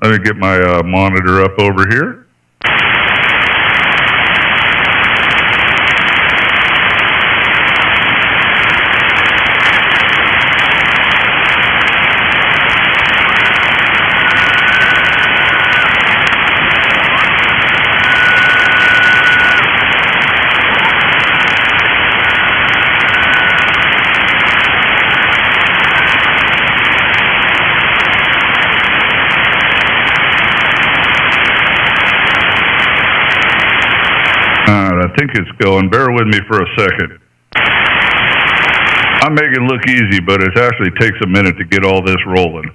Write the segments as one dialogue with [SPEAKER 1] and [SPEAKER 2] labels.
[SPEAKER 1] Let me get my monitor up over here. I think it's going. Bear with me for a second. I make it look easy, but it actually takes a minute to get all this rolling.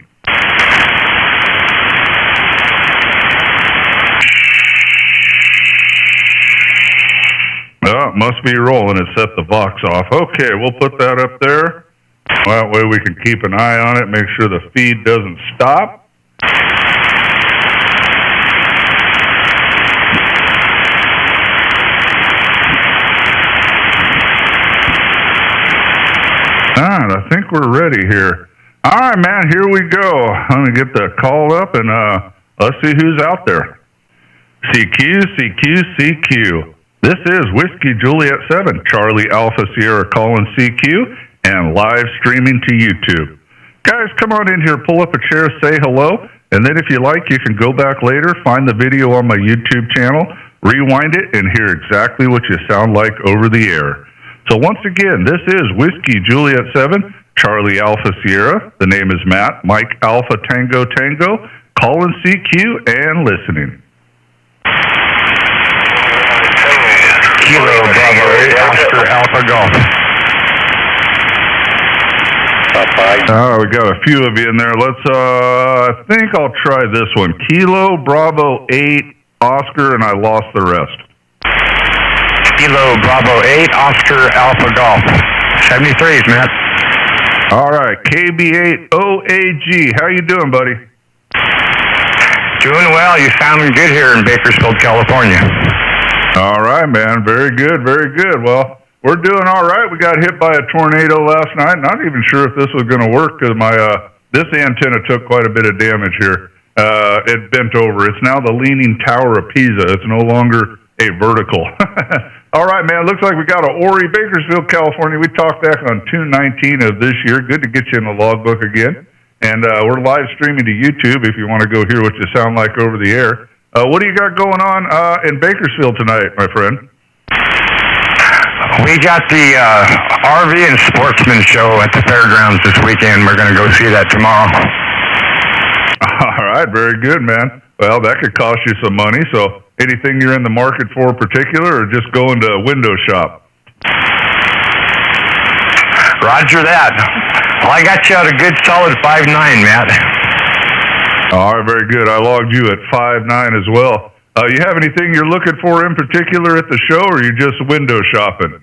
[SPEAKER 1] Oh, it must be rolling. It set the box off. Okay, we'll put that up there. That way we can keep an eye on it, make sure the feed doesn't stop. All right, I think we're ready here. All right, man, here we go. I'm going to get the call up, and let's see who's out there. CQCQ. This is Whiskey Juliet 7, Charlie Alpha Sierra calling CQ, and live streaming to YouTube. Guys, come on in here, pull up a chair, say hello, and then if you like, you can go back later, find the video on my YouTube channel, rewind it, and hear exactly what you sound like over the air. So once again, this is Whiskey Juliet 7, Charlie Alpha Sierra. The name is Matt, Mike Alpha Tango Tango, calling CQ and listening.
[SPEAKER 2] Kilo Bravo 8, Oscar Alpha Golf.
[SPEAKER 1] We got a few of you in there. Let's, I think I'll try this one. Kilo Bravo 8, Oscar, and I lost the rest.
[SPEAKER 2] Kilo Bravo 8, Oscar Alpha Golf. 73s, Matt.
[SPEAKER 1] All right, KB8OAG. How you doing, buddy?
[SPEAKER 2] Doing well. You sounding good here in Bakersfield, California.
[SPEAKER 1] All right, man. Very good, very good. Well, we're doing all right. We got hit by a tornado last night. Not even sure if this was going to work because my this antenna took quite a bit of damage here. It bent over. It's now the Leaning Tower of Pisa. It's no longer a vertical. All right, man. Looks like we got a Ori, Bakersfield, California. We talked back on 2/19 of this year. Good to get you in the logbook again. And we're live streaming to YouTube if you want to go hear what you sound like over the air. What do you got going on in Bakersfield tonight, my friend?
[SPEAKER 2] We got the RV and Sportsman show at the fairgrounds this weekend. We're going to go see that tomorrow.
[SPEAKER 1] All right, very good, man. Well, that could cost you some money, so anything you're in the market for particular, or just going to window shop?
[SPEAKER 2] Roger that. Well, I got you at a good solid 5.9, Matt.
[SPEAKER 1] All right, very good. I logged you at 5.9 as well. You have anything you're looking for in particular at the show, or are you just window shopping?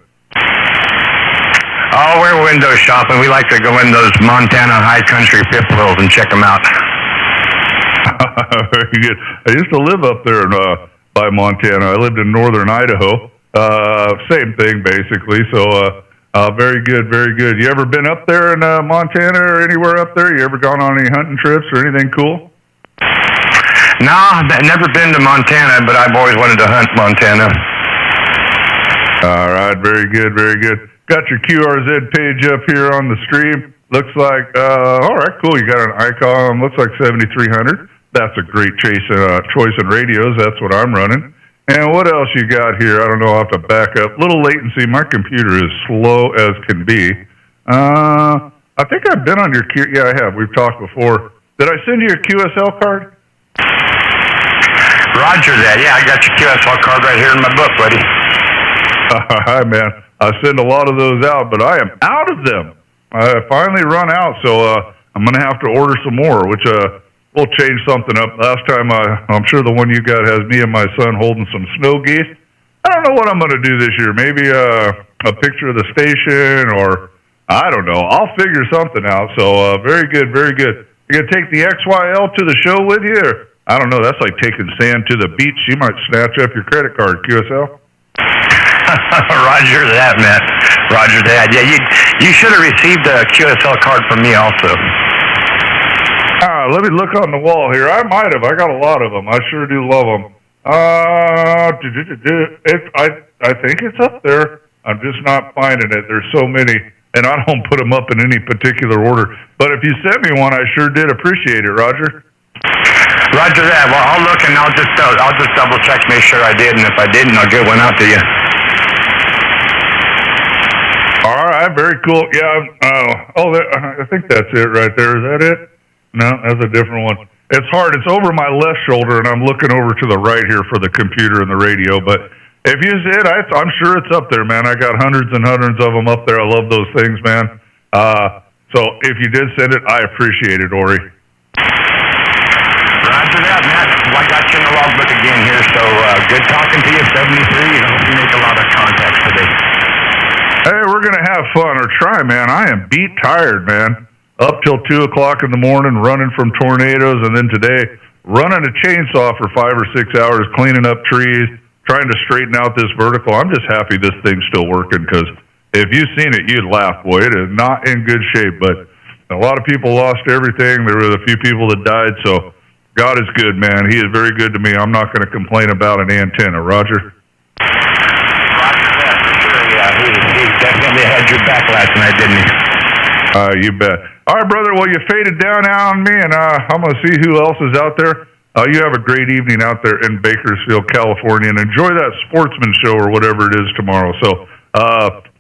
[SPEAKER 2] Oh, we're window shopping. We like to go in those Montana high country fifth wheels and check them out.
[SPEAKER 1] Very good. I used to live up there by Montana. I lived in northern Idaho. Same thing, basically. So, very good, very good. You ever been up there in Montana or anywhere up there? You ever gone on any hunting trips or anything cool?
[SPEAKER 2] No, I've never been to Montana, but I've always wanted to hunt Montana.
[SPEAKER 1] All right, very good, very good. Got your QRZ page up here on the stream. Looks like, all right, cool. You got an icon, looks like 7300. That's a great choice in radios. That's what I'm running. And what else you got here? I don't know. I'll have to back up. Little latency. My computer is slow as can be. I think I've been on your Q. Yeah, I have. We've talked before. Did I send you your QSL card?
[SPEAKER 2] Roger that. Yeah, I got your QSL card right here in my book, buddy.
[SPEAKER 1] Hi, man. I send a lot of those out, but I am out of them. I finally run out, so I'm going to have to order some more, which we'll change something up. Last time, I'm sure the one you got has me and my son holding some snow geese. I don't know what I'm going to do this year. Maybe a picture of the station, or I don't know. I'll figure something out. So very good, very good. You going to take the XYL to the show with you? Or, I don't know. That's like taking sand to the beach. You might snatch up your credit card, QSL.
[SPEAKER 2] Roger that, Matt. Roger that. Yeah, you should have received a QSL card from me also.
[SPEAKER 1] Let me look on the wall here. I might have. I got a lot of them. I sure do love them. I think it's up there. I'm just not finding it. There's so many, and I don't put them up in any particular order. But if you sent me one, I sure did appreciate it, Roger.
[SPEAKER 2] Roger that. Well, I'll look and I'll just double check, make sure I did, and if I didn't, I'll get one out to you.
[SPEAKER 1] All right, very cool. Yeah. I think that's it right there. Is that it? No, that's a different one. It's hard. It's over my left shoulder, and I'm looking over to the right here for the computer and the radio. But if you see it, I'm sure it's up there, man. I got hundreds and hundreds of them up there. I love those things, man. So if you did send it, I appreciate it, Ori.
[SPEAKER 2] Roger that, Matt. Well, I got you in the logbook again here, so good talking to you, 73, and I hope you make a lot of contacts today.
[SPEAKER 1] Hey, we're going to have fun, or try, man. I am beat tired, man. Up till 2 o'clock in the morning, running from tornadoes, and then today, running a chainsaw for 5 or 6 hours, cleaning up trees, trying to straighten out this vertical. I'm just happy this thing's still working, because if you've seen it, you'd laugh, boy. It is not in good shape, but a lot of people lost everything. There were a few people that died, so God is good, man. He is very good to me. I'm not going to complain about an antenna. Roger?
[SPEAKER 2] Roger that, for sure, yeah. He definitely had your back last night, didn't he?
[SPEAKER 1] You bet. All right, brother. Well, you faded down on me, and I'm going to see who else is out there. You have a great evening out there in Bakersfield, California, and enjoy that sportsman show or whatever it is tomorrow. So,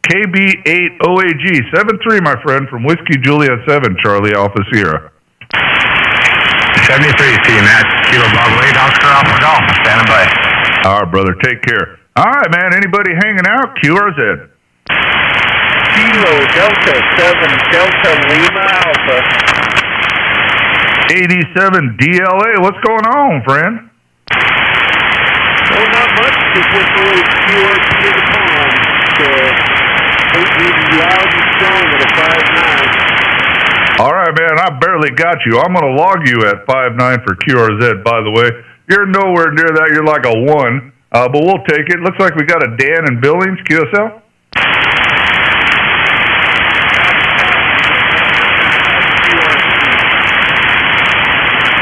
[SPEAKER 1] KB8OAG 73, my friend, from Whiskey Juliet 7, Charlie Alpha Sierra.
[SPEAKER 2] 73, see you, Matt. Kilo Bravo 8, Oscar Alpha Golf, standing by.
[SPEAKER 1] All right, brother. Take care. All right, man. Anybody hanging out? QRZ.
[SPEAKER 3] Kilo Delta 7 Delta Lima Alpha.
[SPEAKER 1] 87 DLA. What's going on, friend?
[SPEAKER 3] Well, not much. Just went for a QRZ to the pond. So, hopefully loud and strong at a 5.9.
[SPEAKER 1] All right, man. I barely got you. I'm going to log you at 5.9 for QRZ, by the way. You're nowhere near that. You're like a 1. But we'll take it. Looks like we got a Dan in Billings, QSL.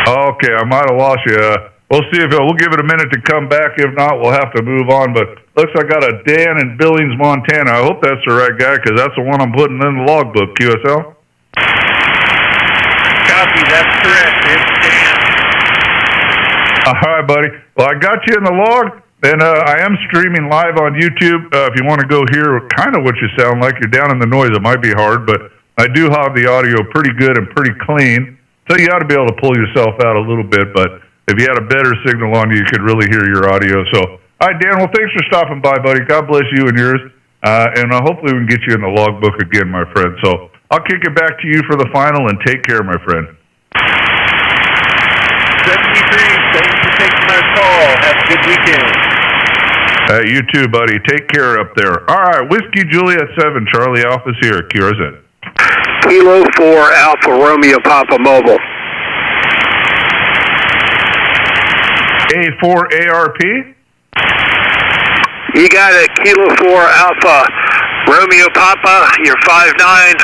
[SPEAKER 1] Okay, I might have lost you. We'll see if we'll give it a minute to come back. If not, we'll have to move on. But looks like I got a Dan in Billings, Montana. I hope that's the right guy, because that's the one I'm putting in the logbook, QSL.
[SPEAKER 3] Copy, that's correct. It's Dan.
[SPEAKER 1] All right, buddy. Well, I got you in the log, and I am streaming live on YouTube. If you want to go hear kind of what you sound like, you're down in the noise. It might be hard, but I do have the audio pretty good and pretty clean. So you ought to be able to pull yourself out a little bit, but if you had a better signal on you could really hear your audio. So, all right, Dan, well, thanks for stopping by, buddy. God bless you and yours, and hopefully we can get you in the logbook again, my friend. So I'll kick it back to you for the final, and take care, my friend.
[SPEAKER 3] 73, thanks for taking my call. Have a good weekend.
[SPEAKER 1] You too, buddy. Take care up there. All right, Whiskey Juliet 7, Charlie Alpha Sierra, QRZ.
[SPEAKER 4] Kilo 4 Alpha Romeo Papa Mobile.
[SPEAKER 1] A4ARP?
[SPEAKER 4] You got it. Kilo 4 Alpha Romeo Papa. You're 5'9".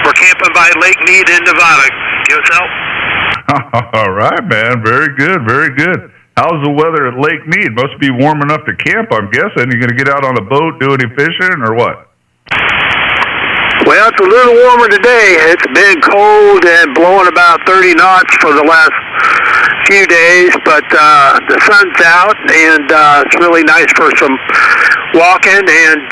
[SPEAKER 4] We're camping by Lake Mead in Nevada. Yourself?
[SPEAKER 1] All right, man. Very good. Very good. How's the weather at Lake Mead? Must be warm enough to camp, I'm guessing. You going to get out on the boat, do any fishing, or what?
[SPEAKER 4] Well, it's a little warmer today. It's been cold and blowing about 30 knots for the last few days, but the sun's out, and it's really nice for some walking, and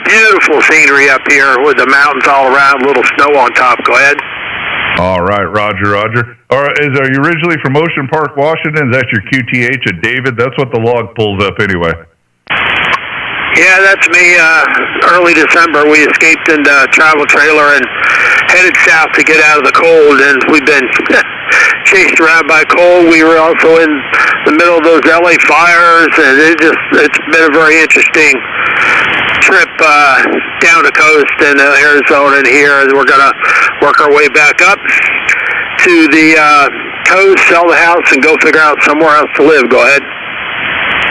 [SPEAKER 4] beautiful scenery up here with the mountains all around, a little snow on top. Go ahead.
[SPEAKER 1] All right, Roger. All right, are you originally from Ocean Park, Washington? Is that your QTH at David? That's what the log pulls up anyway.
[SPEAKER 4] Yeah, that's me. Early December, we escaped in the travel trailer and headed south to get out of the cold, and we've been chased around by cold. We were also in the middle of those LA fires, and it's been a very interesting trip down the coast in Arizona and here. We're going to work our way back up to the coast, sell the house, and go figure out somewhere else to live. Go ahead.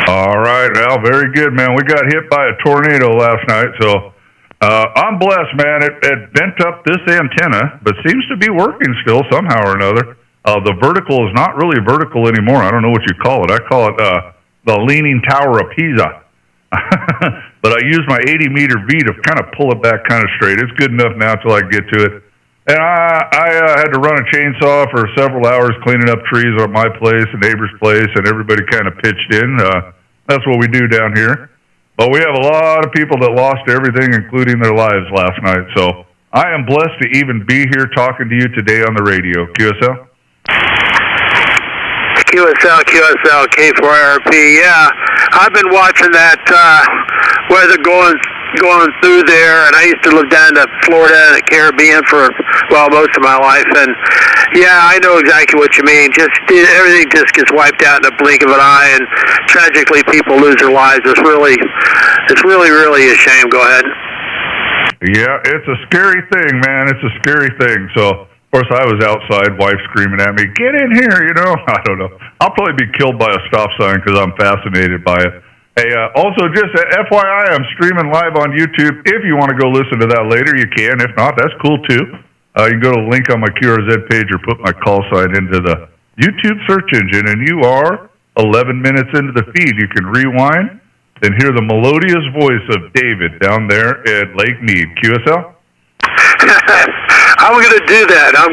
[SPEAKER 1] All right, well, very good, man. We got hit by a tornado last night, so I'm blessed, man. It bent up this antenna, but seems to be working still somehow or another. The vertical is not really vertical anymore. I don't know what you call it. I call it the Leaning Tower of Pisa. But I use my 80-meter V to kind of pull it back kind of straight. It's good enough now till I get to it. And I had to run a chainsaw for several hours cleaning up trees on my place, a neighbor's place, and everybody kind of pitched in. That's what we do down here. But we have a lot of people that lost everything, including their lives last night. So I am blessed to even be here talking to you today on the radio. QSL?
[SPEAKER 4] QSL, K4RP. Yeah, I've been watching that weather going through there, and I used to live down to Florida and the Caribbean for, well, most of my life, and yeah, I know exactly what you mean. Just everything just gets wiped out in a blink of an eye, and tragically people lose their lives. It's really a shame. Go ahead.
[SPEAKER 1] Yeah, it's a scary thing, man. It's a scary thing. So, of course, I was outside, wife screaming at me, "Get in here!" You know, I don't know. I'll probably be killed by a stop sign because I'm fascinated by it. Hey, also, just FYI, I'm streaming live on YouTube. If you want to go listen to that later, you can. If not, that's cool, too. You can go to the link on my QRZ page or put my call sign into the YouTube search engine, and you are 11 minutes into the feed. You can rewind and hear the melodious voice of David down there at Lake Mead. QSL?
[SPEAKER 4] I'm going to do that. I'm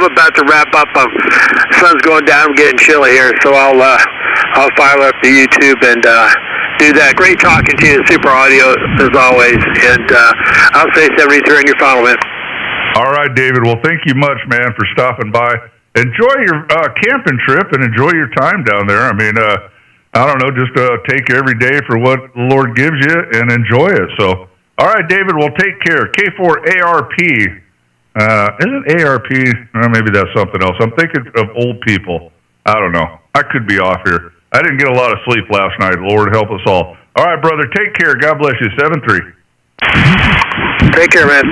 [SPEAKER 4] about to wrap up. Sun's going down. I'm getting chilly here, so I'll fire up the YouTube and do that. Great talking to you, Super Audio, as always. And I'll say 73 on your final, man.
[SPEAKER 1] All right, David. Well, thank you much, man, for stopping by. Enjoy your camping trip and enjoy your time down there. I mean, I don't know, just take every day for what the Lord gives you and enjoy it. So, all right, David, well, take care. K4ARP. Isn't ARP? Maybe that's something else. I'm thinking of old people. I don't know. I could be off here. I didn't get a lot of sleep last night. Lord help us all. All right, brother, take care. God bless you. 7-3.
[SPEAKER 4] Take care, man.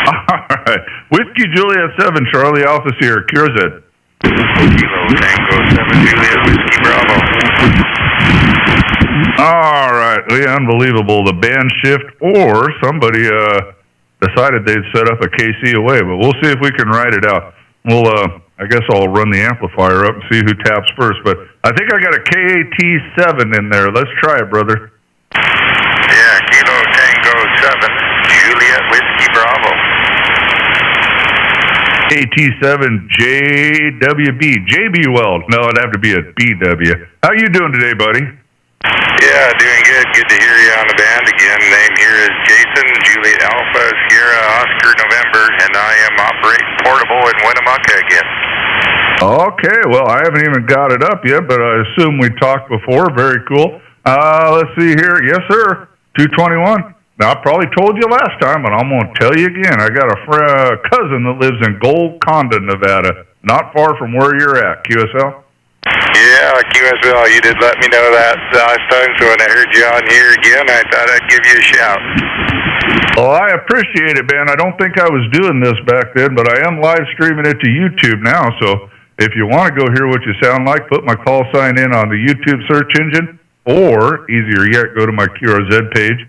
[SPEAKER 1] All right. Whiskey Juliet 7, Charlie Alpha Sierra, QRZ.
[SPEAKER 2] Kilo Tango 7 Juliet Whiskey Bravo.
[SPEAKER 1] All right. Yeah, unbelievable. The band shift or somebody decided they'd set up a KC away, but we'll see if we can ride it out. We'll, I guess I'll run the amplifier up and see who taps first, but I think I got a KAT7 in there. Let's try it, brother.
[SPEAKER 2] Yeah, Kilo Tango 7, Juliet Whiskey Bravo.
[SPEAKER 1] KT7 JWB. JB Weld. No, it'd have to be a BW. How you doing today, buddy?
[SPEAKER 2] Yeah, doing good. Good to hear you on the band again. Name here is Jason, Juliet Alpha, Sierra, Oscar, November, and I am operating portable in Winnemucca again.
[SPEAKER 1] Okay, well, I haven't even got it up yet, but I assume we talked before. Very cool. Let's see here. Yes, sir. 221. Now, I probably told you last time, but I'm going to tell you again. I got a cousin that lives in Golconda, Nevada, not far from where you're at. QSL?
[SPEAKER 2] Yeah, QSL, you did let me know that last time, so when I heard you on here again, I thought I'd give you a shout.
[SPEAKER 1] Well, I appreciate it, man. I don't think I was doing this back then, but I am live streaming it to YouTube now, so if you want to go hear what you sound like, put my call sign in on the YouTube search engine, or, easier yet, go to my QRZ page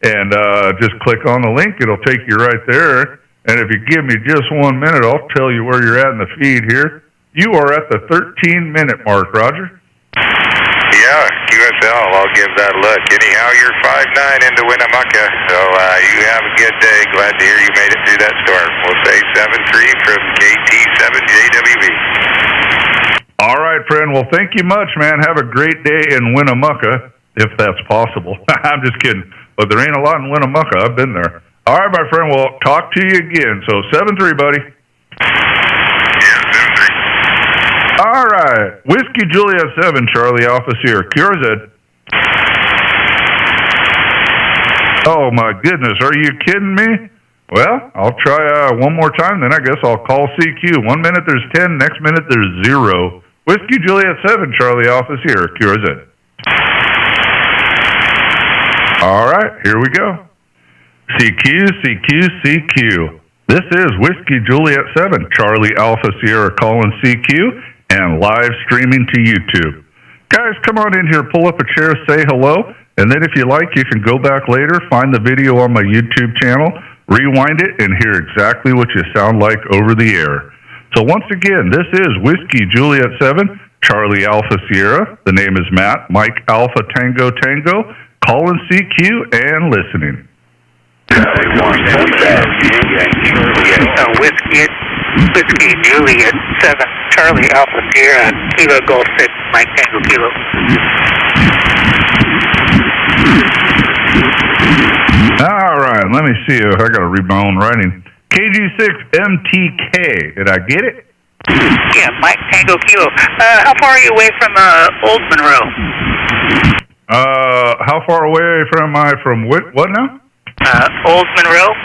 [SPEAKER 1] and just click on the link. It'll take you right there, and if you give me just 1 minute, I'll tell you where you're at in the feed here. You are at the 13-minute mark, Roger.
[SPEAKER 2] Yeah, QSL, I'll give that a look. Anyhow, you're 5-9 into Winnemucca, so you have a good day. Glad to hear you made it through that storm. We'll say 7-3 from KT7JWB.
[SPEAKER 1] All right, friend. Well, thank you much, man. Have a great day in Winnemucca, if that's possible. I'm just kidding. But there ain't a lot in Winnemucca. I've been there. All right, my friend. We'll talk to you again. So 7-3, buddy. All right. Whiskey Juliet 7, Charlie Alpha Sierra. QRZ. Oh, my goodness. Are you kidding me? Well, I'll try one more time, then I guess I'll call CQ. 1 minute there's 10, next minute there's 0. Whiskey Juliet 7, Charlie Alpha Sierra. QRZ. All right, here we go. CQCQ. This is Whiskey Juliet 7, Charlie Alpha Sierra calling CQ, and live streaming to YouTube. Guys, come on in here, pull up a chair, say hello, and then if you like, you can go back later, find the video on my YouTube channel, rewind it, and hear exactly what you sound like over the air. So once again, this is Whiskey Juliet 7, Charlie Alpha Sierra. The name is Matt, Mike Alpha Tango Tango, calling CQ and listening.
[SPEAKER 4] Whiskey Juliet 7, Charlie Alpha Sierra, Kilo Golf 6, Mike Tango Kilo.
[SPEAKER 1] All right, let me see. I got to read my own writing. KG6MTK. Did I get it?
[SPEAKER 4] Yeah, Mike Tango Kilo. How far are you away from Old Monroe?
[SPEAKER 1] How far away am I from what now?
[SPEAKER 4] Old Monroe.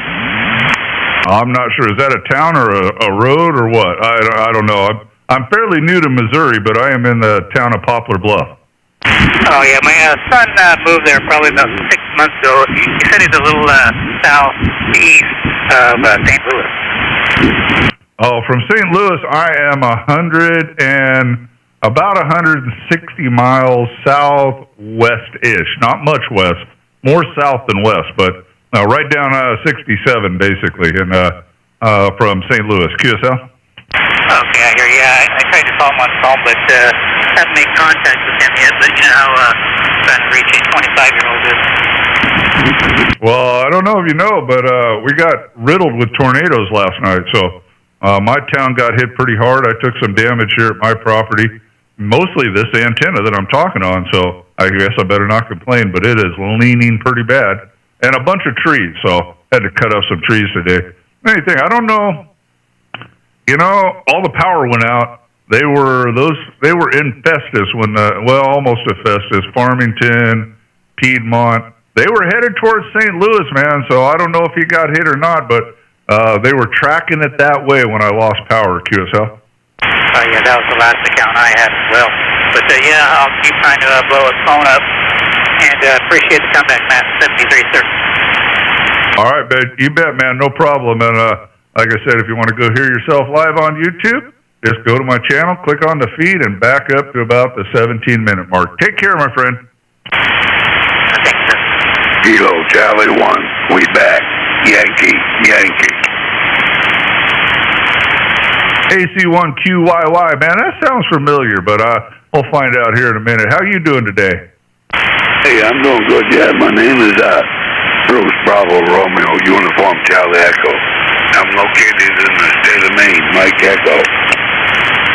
[SPEAKER 1] I'm not sure. Is that a town or a road or what? I don't know. I'm fairly new to Missouri, but I am in the town of Poplar Bluff.
[SPEAKER 4] Oh, yeah. My son moved there probably about 6 months ago. He said he's a little southeast of St. Louis.
[SPEAKER 1] Oh, from St. Louis, I am about 160 miles southwest-ish. Not much west. More south than west, but right down 67, basically, and from St. Louis. QSL?
[SPEAKER 4] Okay, I hear you. I tried to call him on the phone, but haven't made contact with him yet. But you know how trying to reach a 25-year-old is.
[SPEAKER 1] Well, I don't know if you know, but we got riddled with tornadoes last night, so my town got hit pretty hard. I took some damage here at my property, mostly this antenna that I'm talking on, so I guess I better not complain, but it is leaning pretty bad. And a bunch of trees, so had to cut off some trees today. Anything, I don't know. You know, all the power went out. They were in Festus when almost at Festus, Farmington, Piedmont. They were headed towards St. Louis, man. So I don't know if he got hit or not, but they were tracking it that way when I lost power. QSL.
[SPEAKER 4] Yeah, that was the last account I had as well. But yeah, I'll keep trying to blow his phone up. And appreciate the comeback, Matt. 73, sir.
[SPEAKER 1] All right, you bet, man. No problem. And like I said, if you want to go hear yourself live on YouTube, just go to my channel, click on the feed, and back up to about the 17-minute mark. Take care, my friend.
[SPEAKER 4] Thanks, sir.
[SPEAKER 5] Kilo Charlie 1, we back. Yankee.
[SPEAKER 1] AC1QYY, man, that sounds familiar, but we'll find out here in a minute. How you doing today?
[SPEAKER 5] Hey, I'm doing good, yeah. My name is Bruce Bravo Romeo, Uniform Charlie Echo. I'm located in the state of Maine, Mike Echo.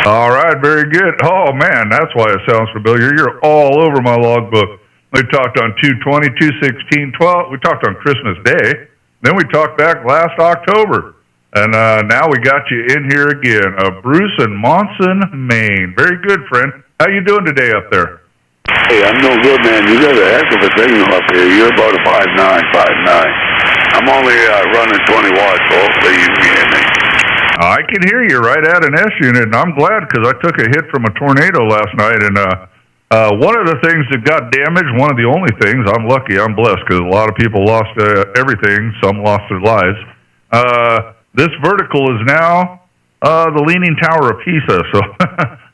[SPEAKER 1] All right, very good. Oh, man, that's why it sounds familiar. You're all over my logbook. We talked on 2/20, 2/16/12. We talked on Christmas Day. Then we talked back last October. And now we got you in here again. Bruce in Monson, Maine. Very good, friend. How you doing today up there?
[SPEAKER 5] Hey, I'm no good, man. You got a heck of a signal up here. You're about a 5'9". I'm only running 20 watts, so hopefully you can hear me.
[SPEAKER 1] I can hear you right at an S unit, and I'm glad because I took a hit from a tornado last night, and one of the things that got damaged, one of the only things, I'm lucky, I'm blessed, because a lot of people lost everything, some lost their lives. This vertical is now the Leaning Tower of Pisa, so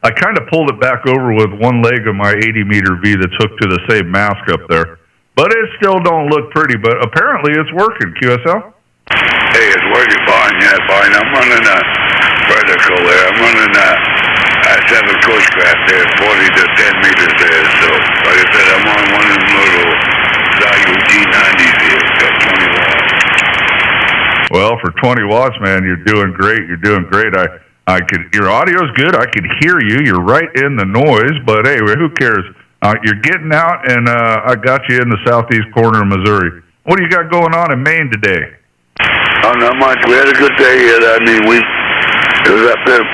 [SPEAKER 1] I kind of pulled it back over with one leg of my 80-meter V that's hooked to the same mast up there. But it still don't look pretty, but apparently it's working, QSL?
[SPEAKER 5] Hey, it's working fine, yeah, fine. I'm running a vertical there. I'm running a 7 Cushcraft there, 40 to 10 meters there. So, like I said, I'm on one of them little Zayu G90s here. It's got 20 watts.
[SPEAKER 1] Well, for 20 watts, man, you're doing great. You're doing great. Your audio's good. I could hear you. You're right in the noise, but hey, who cares? You're getting out, and I got you in the southeast corner of Missouri. What do you got going on in Maine today?
[SPEAKER 5] Oh, not much. We had a good day here. I mean, it was up there.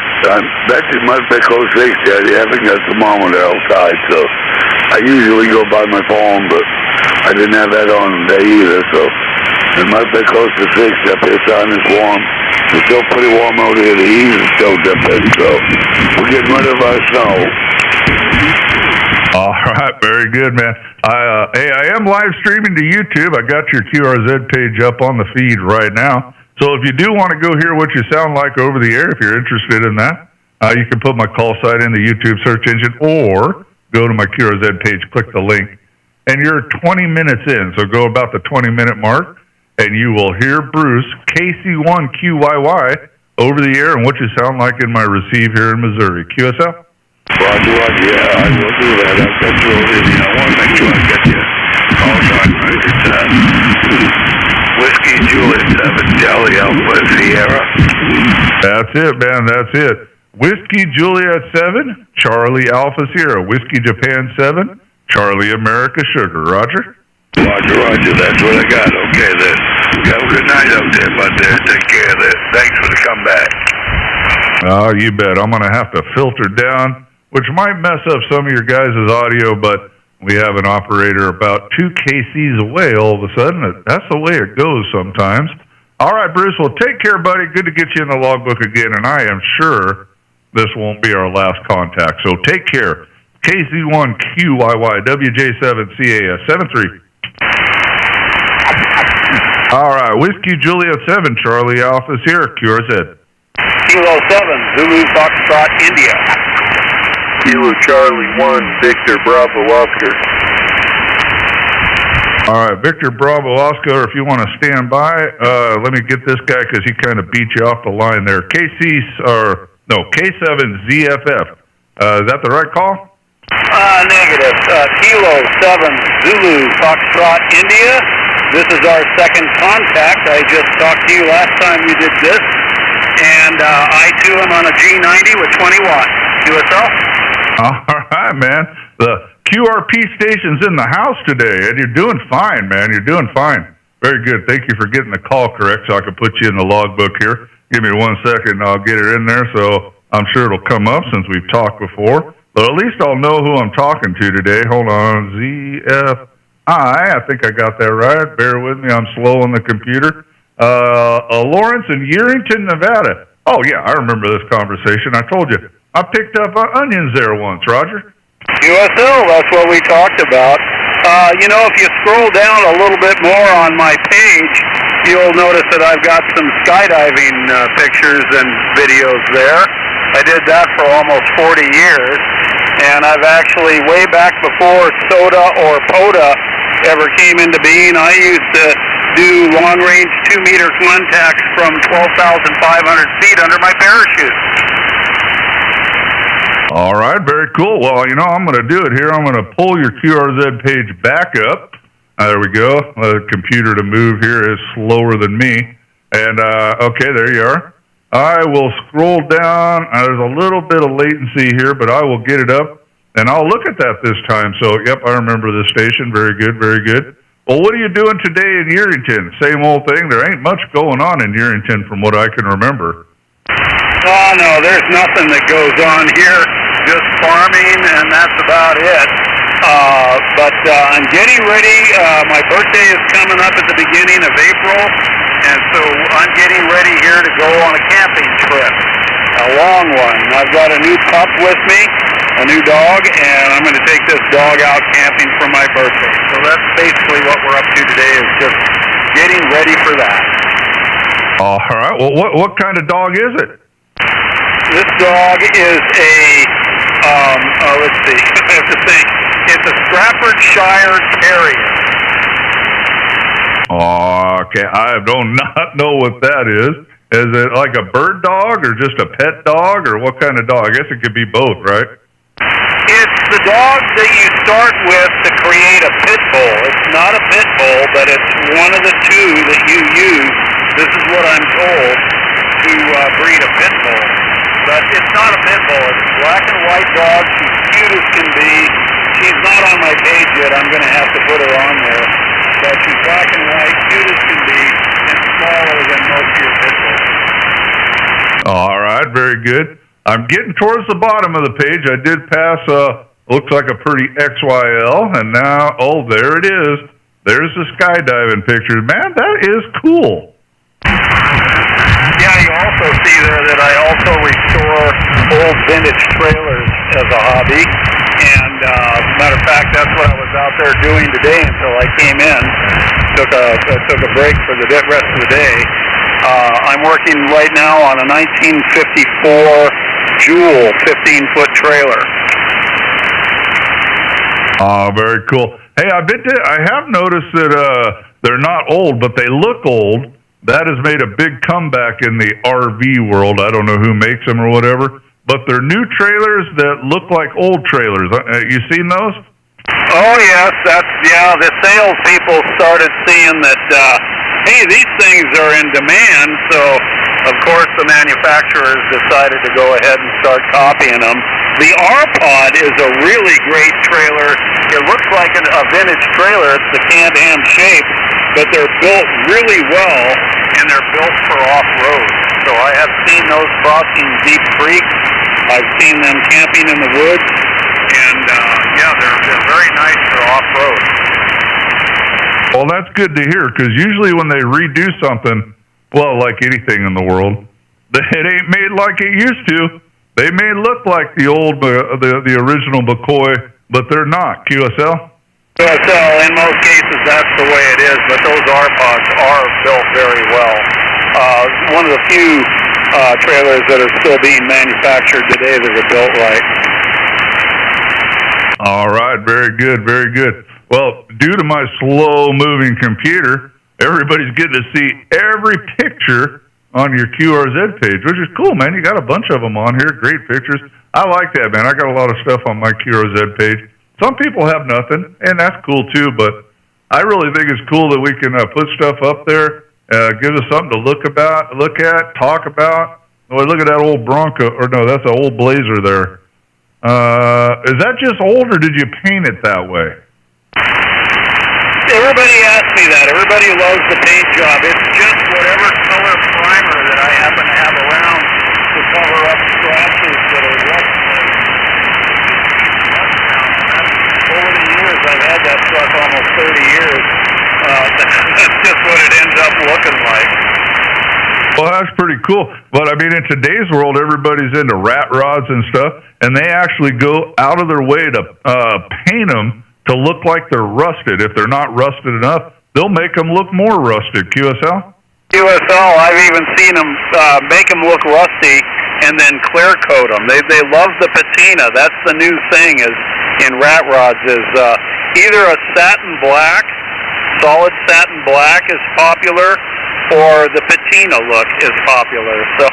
[SPEAKER 5] That's in my close 6 there. They haven't got thermometer outside, so I usually go by my phone, but I didn't have that on today either, so it might be close to 6 up here. Sun is warm. It's still pretty warm out here. The heat is still dipping, so we're getting rid of our snow.
[SPEAKER 1] All right, very good, man. Hey, I am live streaming to YouTube. I got your QRZ page up on the feed right now. So if you do want to go hear what you sound like over the air, if you're interested in that, you can put my call sign in the YouTube search engine or go to my QRZ page, click the link, and you're 20 minutes in. So go about the 20-minute mark, and you will hear Bruce, KC1QYY, over the air and what you sound like in my receive here in Missouri. QSL?
[SPEAKER 5] Roger, yeah, I will do that. That's really, I want to make sure I get you all done. It's Whiskey Juliet 7, Charlie Alpha Sierra.
[SPEAKER 1] That's it, man, that's it. Whiskey Juliet 7, Charlie Alpha Sierra. Whiskey Japan 7, Charlie America Sugar. Roger?
[SPEAKER 5] Roger, that's what I got. Okay, then. Have a good night out there, bud. Take care of that. Thanks for the comeback.
[SPEAKER 1] Oh, you bet. I'm going to have to filter down, which might mess up some of your guys' audio, but we have an operator about 2 KCs away all of a sudden. That's the way it goes sometimes. All right, Bruce, well, take care, buddy. Good to get you in the logbook again, and I am sure this won't be our last contact. So take care. KZ1QYY, WJ7CAS, 73. All right, Whiskey Juliet 7, Charlie Alpha here, QRZ.
[SPEAKER 3] Kilo 7, Zulu Foxtrot, India.
[SPEAKER 5] Kilo Charlie 1, Victor Bravo Oscar.
[SPEAKER 1] All right, Victor Bravo Oscar, if you want to stand by, let me get this guy because he kind of beat you off the line there. K7ZFF. Is that the right call?
[SPEAKER 3] Negative. Kilo 7, Zulu Foxtrot, India. This is our second contact. I just talked to you last time you did this. And I, too, am on a G90 with 20 watts. QSL?
[SPEAKER 1] All right, man. The QRP station's in the house today, and you're doing fine, man. You're doing fine. Very good. Thank you for getting the call correct so I can put you in the logbook here. Give me 1 second, and I'll get it in there, so I'm sure it'll come up since we've talked before. But at least I'll know who I'm talking to today. Hold on. ZFI. I think I got that right. Bear with me. I'm slow on the computer. Lawrence in Yerington, Nevada. Oh, yeah, I remember this conversation. I told you. I picked up onions there once, Roger.
[SPEAKER 3] QSL, that's what we talked about. You know, if you scroll down a little bit more on my page, you'll notice that I've got some skydiving pictures and videos there. I did that for almost 40 years, and I've actually, way back before SOTA or POTA ever came into being, I used to do long-range 2-meter contacts from 12,500 feet under my parachute.
[SPEAKER 1] All right, very cool. Well, you know, I'm going to do it here. I'm going to pull your QRZ page back up. There we go. The computer to move here is slower than me. And, okay, there you are. I will scroll down. There's a little bit of latency here, but I will get it up. And I'll look at that this time. So, yep, I remember this station. Very good, very good. Well, what are you doing today in Yerington? Same old thing. There ain't much going on in Yerington from what I can remember.
[SPEAKER 3] Oh, no, there's nothing that goes on here. Just farming, and that's about it. But I'm getting ready. My birthday is coming up at the beginning of April, and so I'm getting ready here to go on a camping trip, a long one. I've got a new pup with me, a new dog, and I'm going to take this dog out camping for my birthday. So that's basically what we're up to today, is just getting ready for that.
[SPEAKER 1] All right. Well, what kind of dog is it?
[SPEAKER 3] This dog is let's see, I have to think. It's a Staffordshire Terrier.
[SPEAKER 1] Oh, okay. I do not know what that is. Is it like a bird dog or just a pet dog, or what kind of dog? I guess it could be both, right?
[SPEAKER 3] It's the dog that you start with to create a pit bull. It's not a pit bull, but it's one of the two that you use. This is what I'm told, to breed a pit bull. But it's not a pit bull. It's a black and white dog. She's cute as can be. She's not on my page yet. I'm going to have to put her on there. But she's black and white, cute as can be, and smaller than most of your pit bulls.
[SPEAKER 1] All right, very good. I'm getting towards the bottom of the page. I did pass, looks like a pretty XYL, and now, oh, there it is. There's the skydiving picture. Man, that is cool.
[SPEAKER 3] Yeah, you also see there that I also restore old vintage trailers as a hobby. And matter of fact, that's what I was out there doing today until I came in. Took a break for the rest of the day. I'm working right now on a 1954 Jewel 15-foot trailer.
[SPEAKER 1] Very cool. Hey, I have noticed that they're not old, but they look old. that has made a big comeback in the RV world. I don't know who makes them or whatever, but they're new trailers that look like old trailers. You seen those?
[SPEAKER 3] Oh yes, the salespeople started seeing that, hey, these things are in demand, so of course the manufacturers decided to go ahead and start copying them. The R-Pod is a really great trailer. It looks like a vintage trailer. It's the Can-Am shape, but they're built really well, and they're built for off-road. So I have seen those crossing deep creeks. I've seen them camping in the woods, and they're very nice for off-road.
[SPEAKER 1] Well, that's good to hear, because usually when they redo something, well, like anything in the world, it ain't made like it used to. They may look like the old, the original McCoy, but they're not. QSL?
[SPEAKER 3] QSL, in most cases, that's the way it is, but those R-Pods are built very well. One of the few trailers that are still being manufactured today that are built right.
[SPEAKER 1] All right, very good, very good. Well, due to my slow-moving computer, everybody's getting to see every picture on your QRZ page, which is cool, man. You got a bunch of them on here, great pictures. I like that, man. I got a lot of stuff on my QRZ page. Some people have nothing, and that's cool too, but I really think it's cool that we can put stuff up there, gives us something to look at, talk about. Oh, look at that old Bronco, or no, that's an old Blazer there. Is that just old, or did you paint it that way?
[SPEAKER 3] Everybody asks me that. Everybody loves the paint job. It's just whatever color primer that I happen to have around to cover up scratches that are rusted. Over the years, I've had that truck almost 30 years. That's just what it ends up looking like.
[SPEAKER 1] Well, that's pretty cool. But, I mean, in today's world, everybody's into rat rods and stuff, and they actually go out of their way to paint them to look like they're rusted. If they're not rusted enough, they'll make them look more rusted. QSL?
[SPEAKER 3] QSL, I've even seen them make them look rusty and then clear coat them. They love the patina. That's the new thing is in rat rods is either a satin black, solid satin black is popular, or the patina look is popular. So,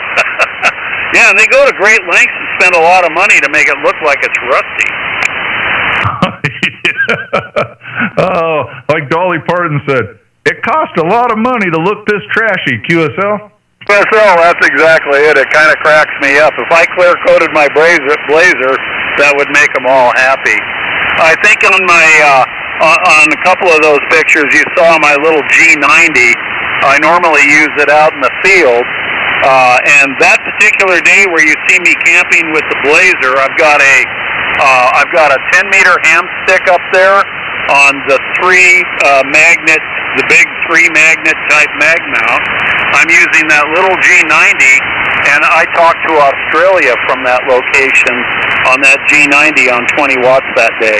[SPEAKER 3] yeah, and they go to great lengths and spend a lot of money to make it look like it's rusty.
[SPEAKER 1] Oh, like Dolly Parton said, it cost a lot of money to look this trashy. QSL?
[SPEAKER 3] QSL, that's exactly it. It kind of cracks me up. If I clear coated my Blazer, that would make them all happy. I think on my on a couple of those pictures you saw my little G90. I normally use it out in the field, and that particular day where you see me camping with the Blazer, I've got a 10-meter ham stick up there on the magnet, the big 3-magnet type mag mount. I'm using that little G90, and I talked to Australia from that location on that G90 on 20 watts that day.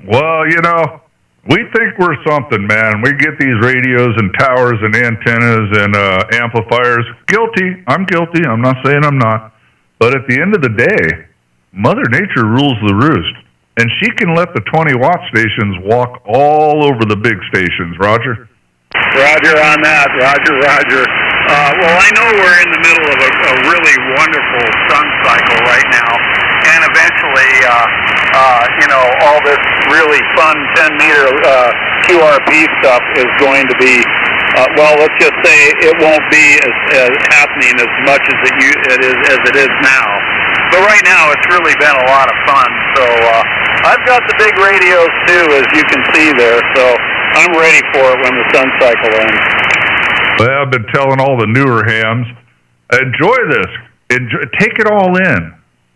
[SPEAKER 1] Well, you know, we think we're something, man. We get these radios and towers and antennas and amplifiers. Guilty. I'm guilty. I'm not saying I'm not. But at the end of the day, Mother Nature rules the roost, and she can let the 20-watt stations walk all over the big stations. Roger?
[SPEAKER 3] Roger on that. Roger. Well, I know we're in the middle of a really wonderful sun cycle right now, and eventually, all this really fun 10-meter QRP stuff is going to be, let's just say it won't be as happening as much as it is now. But right now, it's really been a lot of fun. So I've got the big radios too, as you can see there. So I'm ready for it when the sun cycle ends.
[SPEAKER 1] Well, I've been telling all the newer hams, enjoy this. Take it all in,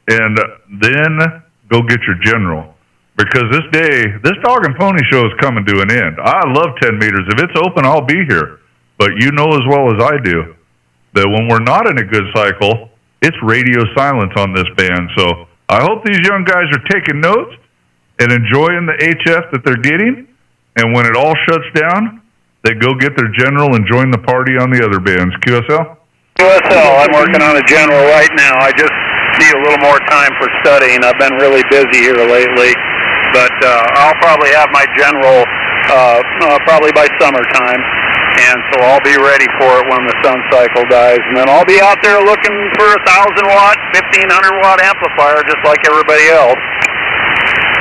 [SPEAKER 1] and then go get your general. Because this dog and pony show is coming to an end. I love 10 meters. If it's open, I'll be here. But you know as well as I do that when we're not in a good cycle, it's radio silence on this band. So I hope these young guys are taking notes and enjoying the HF that they're getting. And when it all shuts down, they go get their general and join the party on the other bands. QSL?
[SPEAKER 3] QSL, I'm working on a general right now. I just need a little more time for studying. I've been really busy here lately. But I'll probably have my general probably by summertime. And so I'll be ready for it when the sun cycle dies. And then I'll be out there looking for a 1,000-watt, 1,500-watt amplifier just like everybody else.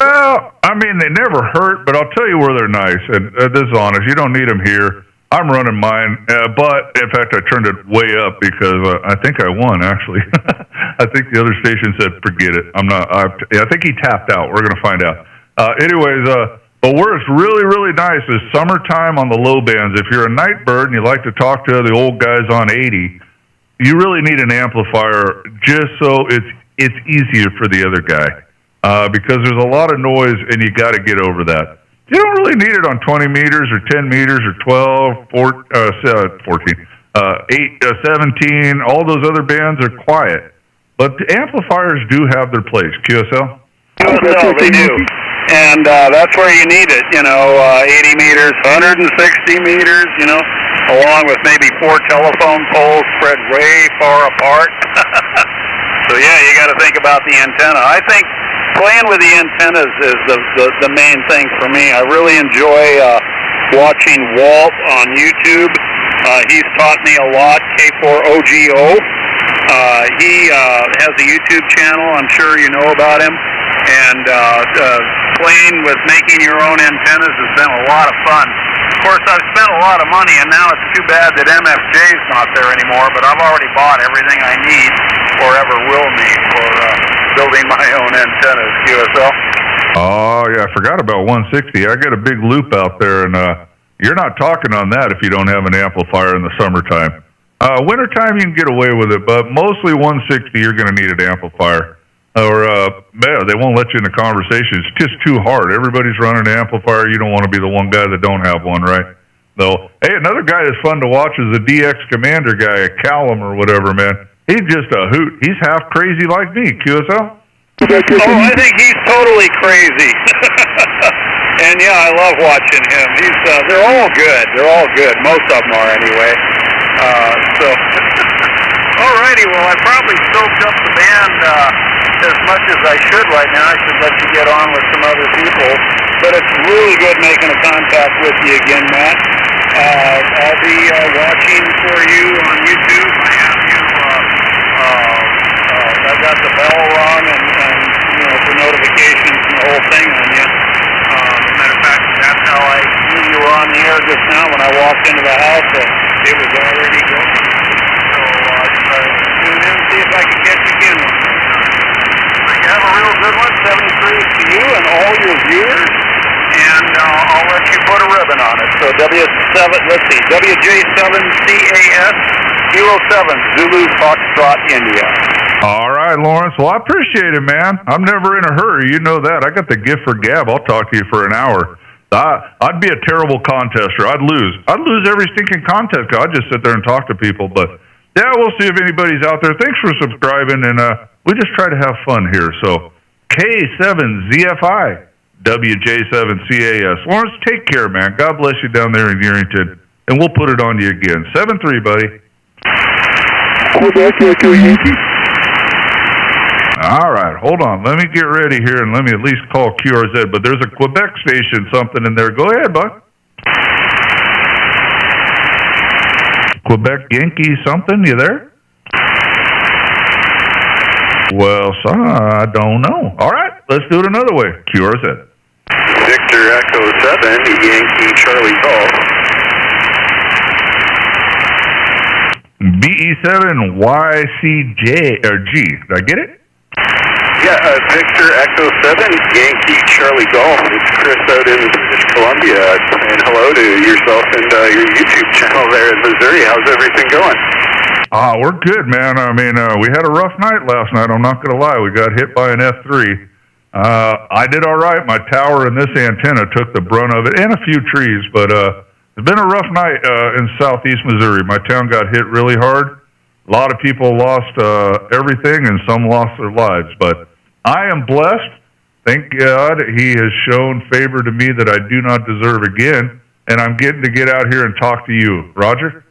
[SPEAKER 1] Well, I mean, they never hurt, but I'll tell you where they're nice. And this is honest, you don't need them here. I'm running mine, but in fact, I turned it way up because I think I won, actually. I think the other station said, forget it. I think he tapped out. We're going to find out. But where it's really, really nice is summertime on the low bands. If you're a night bird and you like to talk to the old guys on 80, you really need an amplifier just so it's easier for the other guy because there's a lot of noise and you got to get over that. You don't really need it on 20 meters or 10 meters or 12, 14, 8, 17. All those other bands are quiet. But the amplifiers do have their place. QSL?
[SPEAKER 3] QSL, they do. And that's where you need it, 80 meters, 160 meters, along with maybe 4 telephone poles spread way far apart. So, yeah, you got to think about the antenna. I think playing with the antennas is the main thing for me. I really enjoy watching Walt on YouTube. He's taught me a lot, K4OGO. He has a YouTube channel. I'm sure you know about him. And playing with making your own antennas has been a lot of fun. Of course, I've spent a lot of money, and now it's too bad that MFJ's not there anymore, but I've already bought everything I need or ever will need for building my own antennas, QSL.
[SPEAKER 1] Oh, yeah, I forgot about 160. I got a big loop out there, and you're not talking on that if you don't have an amplifier in the summertime. Wintertime, you can get away with it, but mostly 160, you're going to need an amplifier. Or, they won't let you in the conversation. It's just too hard. Everybody's running an amplifier. You don't want to be the one guy that don't have one, right? So, hey, another guy that's fun to watch is the DX Commander guy, Callum or whatever, man. He's just a hoot. He's half crazy like me, QSL.
[SPEAKER 3] Oh, I think he's totally crazy. And, yeah, I love watching him. They're all good. They're all good. Most of them are, anyway. Alrighty, well, I probably soaked up the band as much as I should right now. I should let you get on with some other people. But it's really good making a contact with you again, Matt. I'll be watching for you on YouTube. I have you, I've got the bell rung and for notifications and the whole thing on you. As a matter of fact, that's how I knew you were on the air just now when I walked into the house. It was already going. So tune in and see if I can catch you again. You have a real good one, 73 to you and all your viewers, and I'll let you put a ribbon on it. So WJ7CAS, Kilo 7, Zulu Foxtrot, India.
[SPEAKER 1] All right, Lawrence. Well, I appreciate it, man. I'm never in a hurry. You know that. I got the gift for gab. I'll talk to you for an hour. I'd be a terrible contester. I'd lose every stinking contest. I'd just sit there and talk to people. But, yeah, we'll see if anybody's out there. Thanks for subscribing, and we just try to have fun here. So, K7ZFI, WJ7CAS. Lawrence, take care, man. God bless you down there in Yerington, and we'll put it on you again. 7-3, buddy. All right, hold on. Let me get ready here, and let me at least call QRZ. But there's a Quebec station, something in there. Go ahead, bud. Quebec Yankee something, you there? Well, son, I don't know. All right, let's do it another way. QRZ.
[SPEAKER 2] Victor Echo 7, Yankee Charlie Golf.
[SPEAKER 1] BE7YCJ or G. Did I get it?
[SPEAKER 2] Yeah, Victor Echo 7, Yankee Charlie Golf. It's Chris out in British Columbia. And hello to yourself and your YouTube channel there in Missouri. How's everything going?
[SPEAKER 1] We're good, man. I mean, we had a rough night last night. I'm not going to lie. We got hit by an F3. I did all right. My tower and this antenna took the brunt of it, and a few trees. But it's been a rough night in southeast Missouri. My town got hit really hard. A lot of people lost everything, and some lost their lives. But I am blessed. Thank God He has shown favor to me that I do not deserve again, and I'm getting to get out here and talk to you. Roger?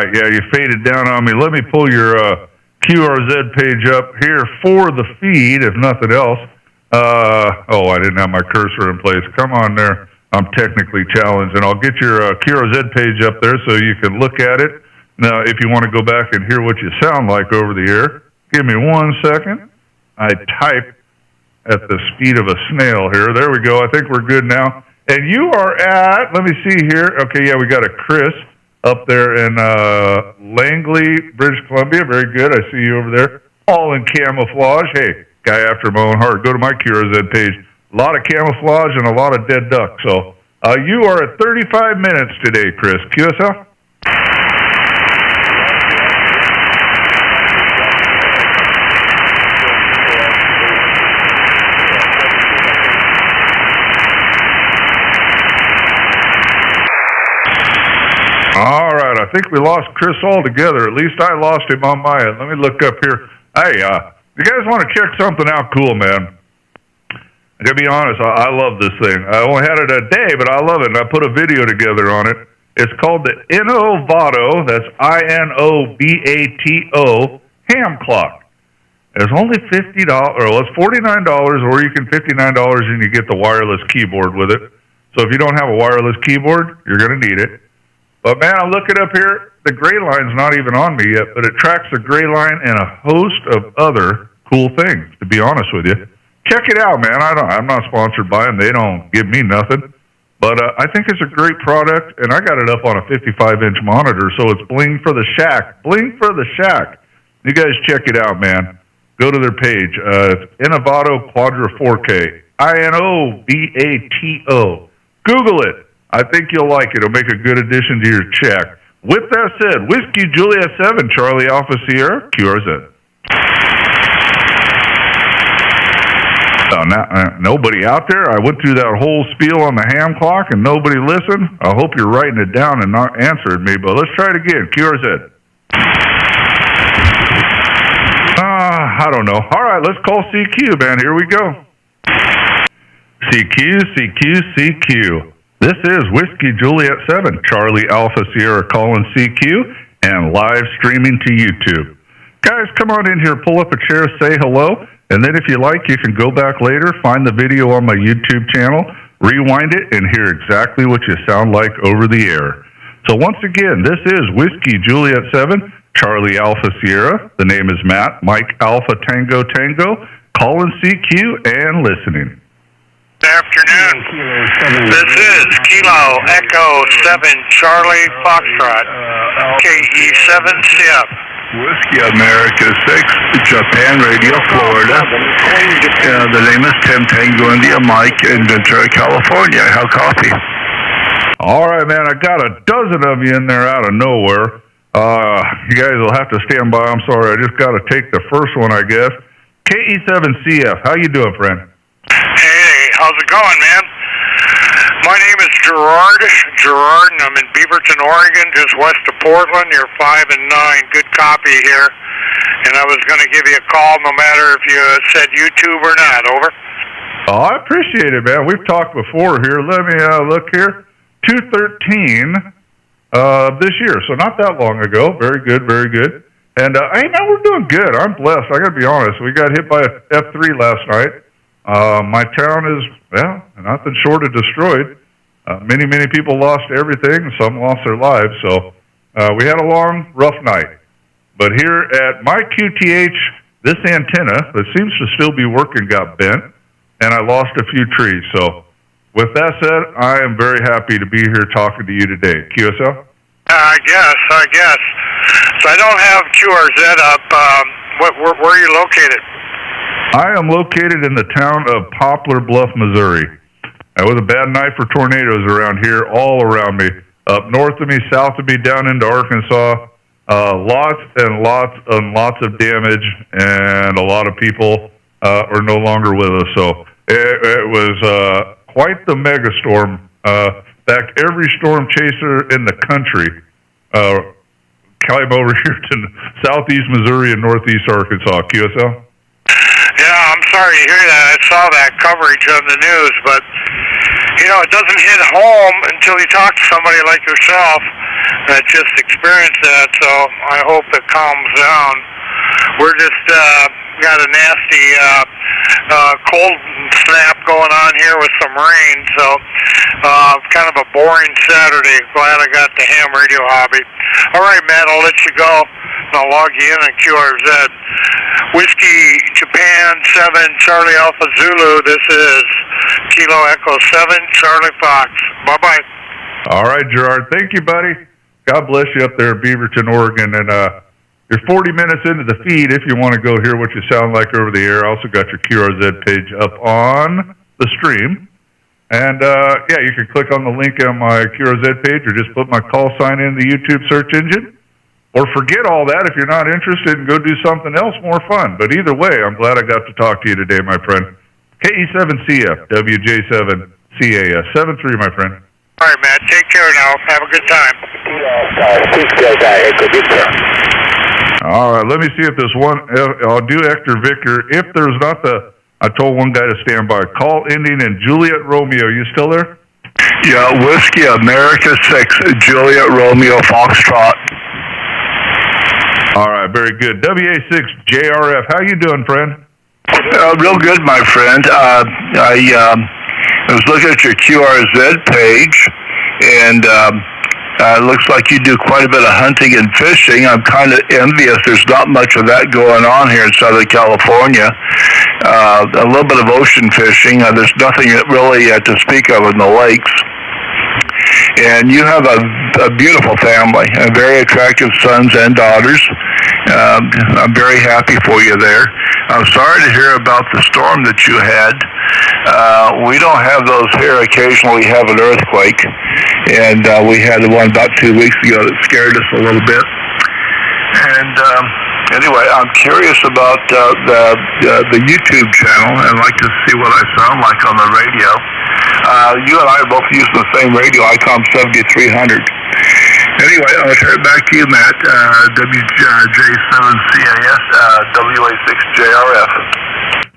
[SPEAKER 1] right, yeah, you faded down on me. Let me pull your QRZ page up here for the feed, if nothing else. I didn't have my cursor in place. Come on there. I'm technically challenged, and I'll get your QRZ page up there so you can look at it. Now, if you want to go back and hear what you sound like over the air, give me 1 second. I type at the speed of a snail here. There we go. I think we're good now. And you are at, let me see here. Okay, yeah, we got a Chris up there in Langley, British Columbia. Very good. I see you over there. All in camouflage. Hey, guy after my own heart. Go to my QRZ page. A lot of camouflage and a lot of dead ducks. So you are at 35 minutes today, Chris. QSL? All right, I think we lost Chris altogether. At least I lost him on my end. Let me look up here. Hey, you guys want to check something out cool, man? I gotta be honest, I love this thing. I only had it a day, but I love it, and I put a video together on it. It's called the Innovato, that's Inovato ham clock. It's only $50, well, it's $49, or you can $59 and you get the wireless keyboard with it. So if you don't have a wireless keyboard, you're gonna need it. But man, I'm looking up here, the gray line's not even on me yet, but it tracks the gray line and a host of other cool things, to be honest with you. Check it out, man. I'm not sponsored by them. They don't give me nothing. But I think it's a great product, and I got it up on a 55-inch monitor, so it's bling for the shack. Bling for the shack. You guys check it out, man. Go to their page. It's Innovato Quadra 4K. Inovato. Google it. I think you'll like it. It'll make a good addition to your check. With that said, Whiskey Juliet 7, Charlie Alpha Sierra, QRZ. Nobody out there. I went through that whole spiel on the ham clock and nobody listened. I hope you're writing it down and not answering me, but let's try it again. QRZ. I don't know. All right, let's call CQ, man. Here we go. CQ. This is Whiskey Juliet 7, Charlie Alpha Sierra calling CQ and live streaming to YouTube. Guys, come on in here, pull up a chair, say hello, and then if you like, you can go back later, find the video on my YouTube channel, rewind it, and hear exactly what you sound like over the air. So once again, this is Whiskey Juliet 7, Charlie Alpha Sierra. The name is Matt, Mike Alpha Tango, calling CQ and listening.
[SPEAKER 3] Good afternoon. This is Kilo Echo 7 Charlie Foxtrot, KE7CF.
[SPEAKER 5] Whiskey America 6, Japan Radio, Florida. The name is Tim Tango India Mike in Ventura, California. How copy?
[SPEAKER 1] All right, man. I got a dozen of you in there out of nowhere. You guys will have to stand by. I'm sorry. I just got to take the first one, I guess. KE7CF. How you doing, friend?
[SPEAKER 3] Hey, how's it going, man? My name is Gerard, and I'm in Beaverton, Oregon, just west of Portland. You're 5 and 9. Good copy here. And I was going to give you a call no matter if you said YouTube or not. Over.
[SPEAKER 1] Oh, I appreciate it, man. We've talked before here. Let me look here. 2/13 this year, so not that long ago. Very good. And, hey, man, we're doing good. I'm blessed. I got to be honest. We got hit by a F3 last night. My town is, well, nothing short of destroyed. Many people lost everything. Some lost their lives. So we had a long, rough night. But here at my QTH, this antenna that seems to still be working got bent, and I lost a few trees. So with that said, I am very happy to be here talking to you today. QSL?
[SPEAKER 3] I guess. So I don't have QRZ up. Where are you located?
[SPEAKER 1] I am located in the town of Poplar Bluff, Missouri. It was a bad night for tornadoes around here, all around me. Up north of me, south of me, down into Arkansas. Lots of damage, and a lot of people are no longer with us. So it was quite the megastorm. In fact, every storm chaser in the country came over here to southeast Missouri and northeast Arkansas. QSL?
[SPEAKER 3] Yeah, I'm sorry to hear that. I saw that coverage on the news, but, it doesn't hit home until you talk to somebody like yourself. that just experienced that, so I hope it calms down. We're just got a nasty cold snap going on here with some rain, so kind of a boring Saturday. Glad I got the ham radio hobby. All right, Matt, I'll let you go. I'll log you in on QRZ. Whiskey Japan 7 Charlie Alpha Zulu. This is Kilo Echo 7 Charlie Fox. Bye-bye.
[SPEAKER 1] All right, Gerard. Thank you, buddy. God bless you up there in Beaverton, Oregon. And you're 40 minutes into the feed if you want to go hear what you sound like over the air. I also got your QRZ page up on the stream. And, yeah, you can click on the link on my QRZ page or just put my call sign in the YouTube search engine. Or forget all that if you're not interested and go do something else more fun. But either way, I'm glad I got to talk to you today, my friend. KE7CF, WJ7CAS, 73, my friend.
[SPEAKER 3] All right, Matt. Take care now. Have a good time.
[SPEAKER 1] All right, let me see if there's one. I'll do Hector Vicar. If there's not I told one guy to stand by. Call ending in Juliet Romeo. You still there?
[SPEAKER 5] Yeah, Whiskey America 6, Juliet Romeo Foxtrot.
[SPEAKER 1] All right, very good. WA6 JRF. How you doing, friend?
[SPEAKER 5] Real good, my friend. I was looking at your QRZ page, and it looks like you do quite a bit of hunting and fishing. I'm kind of envious. There's not much of that going on here in Southern California. A little bit of ocean fishing. There's nothing really to speak of in the lakes. And you have a beautiful family, very attractive sons and daughters. I'm very happy for you there. I'm sorry to hear about the storm that you had. We don't have those here. Occasionally we have an earthquake, and we had one about 2 weeks ago that scared us a little bit. And anyway, I'm curious about the YouTube channel and like to see what I sound like on the radio. You and I are both using the same radio, ICOM 7300. Anyway, I'll turn it back to you, Matt. WJ7CAS, WA6JRF.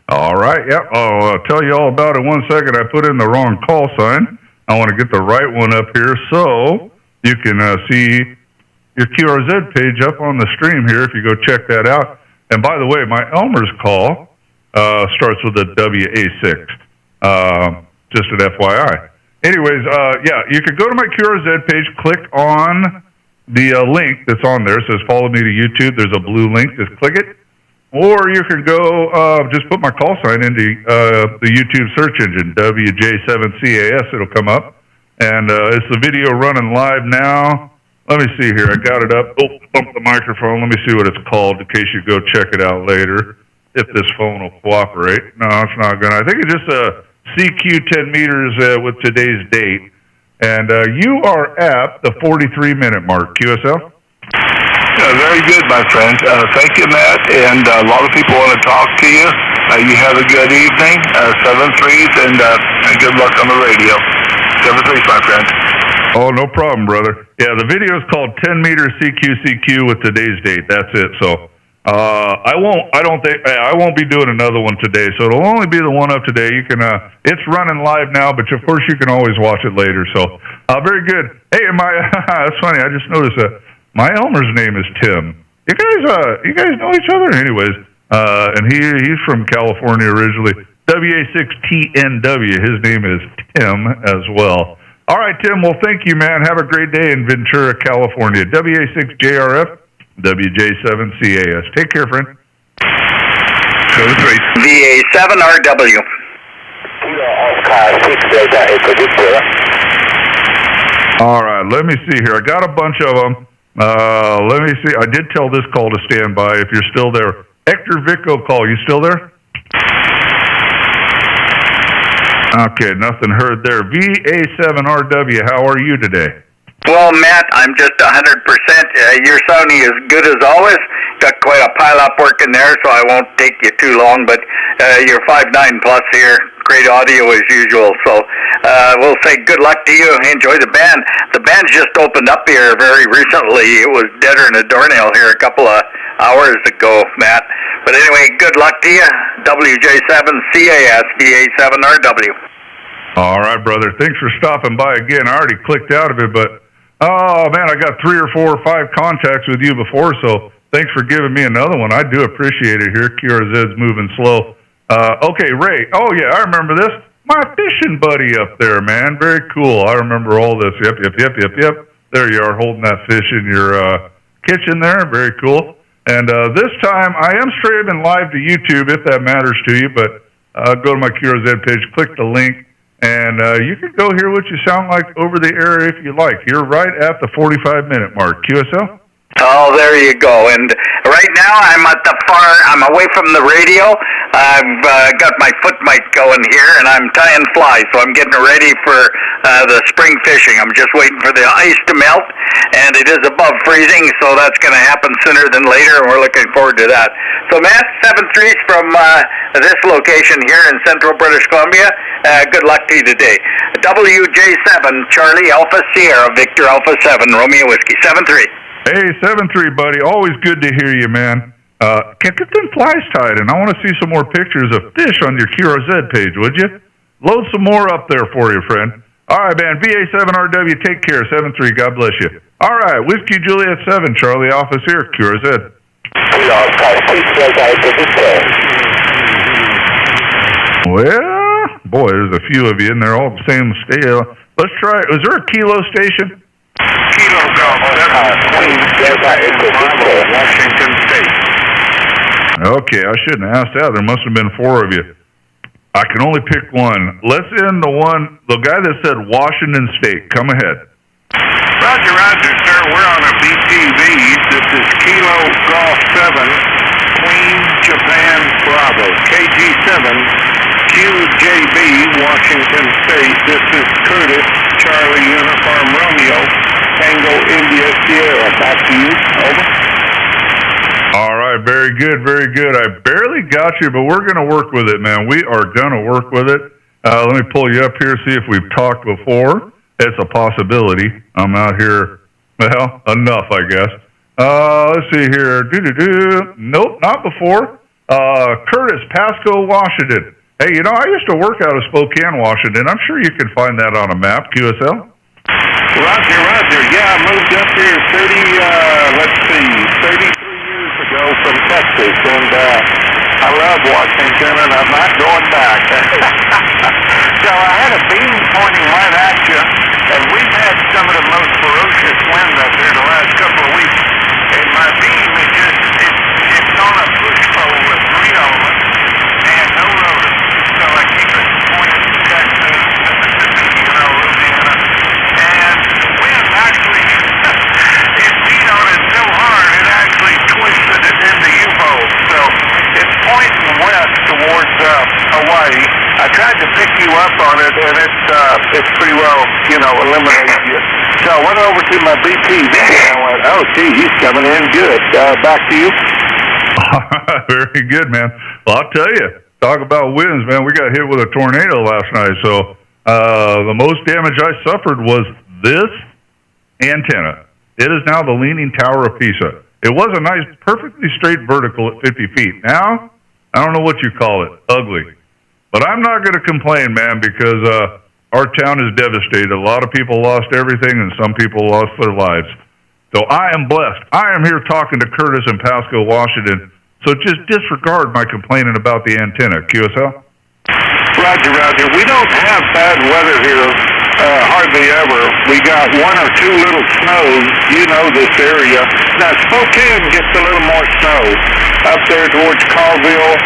[SPEAKER 1] All right, yep. I'll tell you all about it in 1 second. I put in the wrong call sign. I want to get the right one up here so you can see your QRZ page up on the stream here if you go check that out. And by the way, my Elmer's call starts with a WA6, just an FYI. Anyways, yeah, you can go to my QRZ page, click on the link that's on there. It says follow me to YouTube. There's a blue link. Just click it. Or you can go just put my call sign into the YouTube search engine, WJ7CAS. It'll come up. And it's the video running live now. Let me see here. I got it up. Oh, bump the microphone. Let me see what it's called in case you go check it out later. If this phone will cooperate. No, it's not going to. I think it's just a CQ 10 meters with today's date. And you are at the 43-minute mark. QSL?
[SPEAKER 5] Very good, my friend. Thank you, Matt. And a lot of people want to talk to you. You have a good evening. 7-3s, and good luck on the radio. 7-3s, my friend.
[SPEAKER 1] Oh, no problem, brother. Yeah, the video is called 10 meter CQCQ with today's date. That's it. So I won't be doing another one today. So it'll only be the one up today. You can it's running live now, but of course you can always watch it later. So very good. Hey, that's funny. I just noticed that my Elmer's name is Tim. You guys know each other, anyways. And he's from California originally. WA6TNW. His name is Tim as well. All right, Tim. Well, thank you, man. Have a great day in Ventura, California. WA6JRF, WJ7CAS. Take care, friend. 7-3.
[SPEAKER 4] VA7RW.
[SPEAKER 1] All right, let me see here. I got a bunch of them. Let me see. I did tell this call to stand by if you're still there. Hector Vico call. You still there? Okay, nothing heard there. VA7RW, how are you today?
[SPEAKER 4] Well, Matt, I'm just 100%. You're sounding as good as always. Got quite a pile-up working there, so I won't take you too long, but you're 5'9" plus here. Great audio as usual, so we'll say good luck to you. Enjoy the band. The band's just opened up here very recently. It was deader than a doornail here a couple of hours ago, Matt. But anyway, good luck to you. WJ7CAS, VA7RW.
[SPEAKER 1] All right, brother. Thanks for stopping by again. I already clicked out of it, but Oh, man, I got 3 or 4 or 5 contacts with you before, so thanks for giving me another one. I do appreciate it here. QRZ's moving slow. Okay, Ray. Oh, yeah, I remember this. My fishing buddy up there, man. Very cool. I remember all this. Yep. There you are, holding that fish in your kitchen there. Very cool. And this time, I am streaming live to YouTube, if that matters to you, but go to my QRZ page, click the link, and you can go hear what you sound like over the air if you like. You're right at the 45-minute mark. QSL?
[SPEAKER 3] Oh, there you go. And right now I'm away from the radio. I've got my foot mic going here, and I'm tying flies, so I'm getting ready for the spring fishing. I'm just waiting for the ice to melt, and it is above freezing, so that's going to happen sooner than later, and we're looking forward to that. So, Matt, 7-3 from this location here in central British Columbia. Good luck to you today. WJ7, Charlie Alpha Sierra, Victor Alpha 7, Romeo Whiskey, 7-3.
[SPEAKER 1] Hey, 7-3, buddy. Always good to hear you, man. Get them flies tied, and I want to see some more pictures of fish on your QRZ page, would you? Load some more up there for you, friend. All right, man. VA7RW, take care. 7-3, God bless you. All right, Whiskey Juliet 7, Charlie Office here, QRZ. Well, boy, there's a few of you in there, all the same scale. Let's try it. Is there a kilo station?
[SPEAKER 2] Kilo Golf 7, Washington State.
[SPEAKER 1] Okay, I shouldn't have asked that. There must have been 4 of you. I can only pick one. Let's end the guy that said Washington State. Come ahead.
[SPEAKER 2] Roger, sir. We're on a BTV. This is Kilo Golf 7, Queen Japan Bravo, KG7, QJB, Washington State. This is Curtis, Charlie Uniform Romeo, Tango India Sierra. Back to you. Over.
[SPEAKER 1] All right, very good, very good. I barely got you, but we're going to work with it, man. We are going to work with it. Let me pull you up here, see if we've talked before. It's a possibility. I'm out here, well, enough, I guess. Let's see here. Nope, not before. Curtis, Pasco, Washington. Hey, I used to work out of Spokane, Washington. I'm sure you can find that on a map, QSL.
[SPEAKER 2] Roger. Yeah, I moved up here 33 years ago from Texas, and I love Washington, and I'm not going back. So I had a beam pointing right at you, and we've had some of the most ferocious wind up here the last couple of weeks, and my beam is it's on a push pole with 3 elements and no rotor. So I keep it pointed to Texas, Mississippi, Louisiana, and the wind actually, it beat on it so hard, it actually twisted it into U-boat. So it's pointing west towards Hawaii. I tried to pick you up on it, and it's pretty well, eliminated you. So I went over to my BTV, and I went, oh, gee, he's coming in good. Back to you.
[SPEAKER 1] Very good, man. Well, I'll tell you, talk about winds, man. We got hit with a tornado last night, so the most damage I suffered was this antenna. It is now the Leaning Tower of Pisa. It was a nice, perfectly straight vertical at 50 feet. Now, I don't know what you call it, ugly. But I'm not going to complain, man, because our town is devastated. A lot of people lost everything, and some people lost their lives. So I am blessed. I am here talking to Curtis in Pasco, Washington. So just disregard my complaining about the antenna. QSL?
[SPEAKER 2] Roger. We don't have bad weather here, hardly ever. We got 1 or 2 little snows. You know this area. Now, Spokane gets a little more snow up there towards Colville,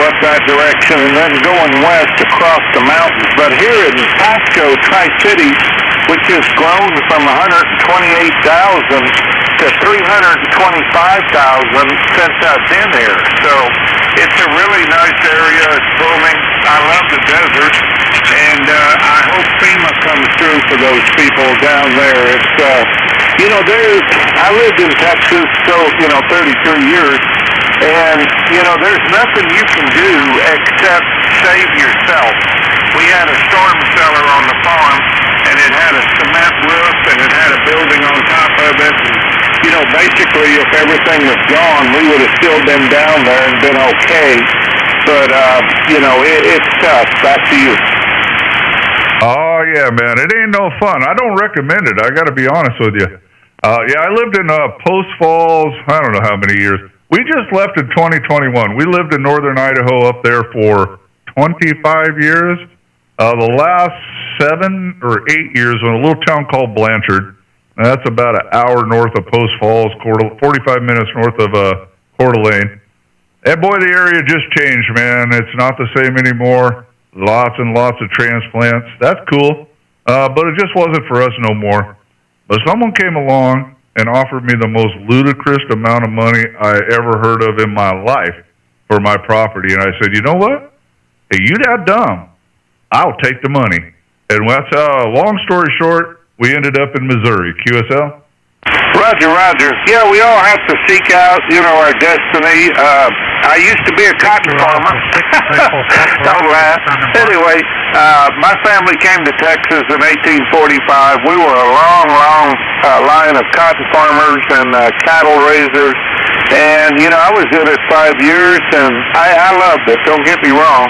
[SPEAKER 2] up that direction, and then going west across the mountains. But here in Pasco, Tri-Cities, which has grown from 128,000 to 325,000 since I've been here. So it's a really nice area. It's booming. I love the desert, and I hope FEMA comes through for those people down there. It's, I lived in Texas, 33 years, and, there's nothing you can do except save yourself. We had a storm cellar on the farm, and it had a cement roof, and it had a building on top of it, and, basically if everything was gone, we would have still been down there and been okay. But, it's tough. Back to you.
[SPEAKER 1] Oh, yeah, man. It ain't no fun. I don't recommend it. I got to be honest with you. Yeah, I lived in Post Falls, I don't know how many years. We just left in 2021. We lived in northern Idaho up there for 25 years. The last 7 or 8 years in a little town called Blanchard. That's about an hour north of Post Falls, 45 minutes north of Coeur d'Alene. And boy, the area just changed, man. It's not the same anymore. Lots and lots of transplants. That's cool. But it just wasn't for us no more. But someone came along and offered me the most ludicrous amount of money I ever heard of in my life for my property. And I said, you know what? Hey, you that dumb. I'll take the money. And that's long story short, we ended up in Missouri. QSL?
[SPEAKER 3] Roger, Roger. Yeah, we all have to seek out, our destiny. I used to be a cotton farmer. Don't laugh. Anyway, my family came to Texas in 1845. We were a long line of cotton farmers and cattle raisers. And, I was in it 5 years, and I loved it. Don't get me wrong.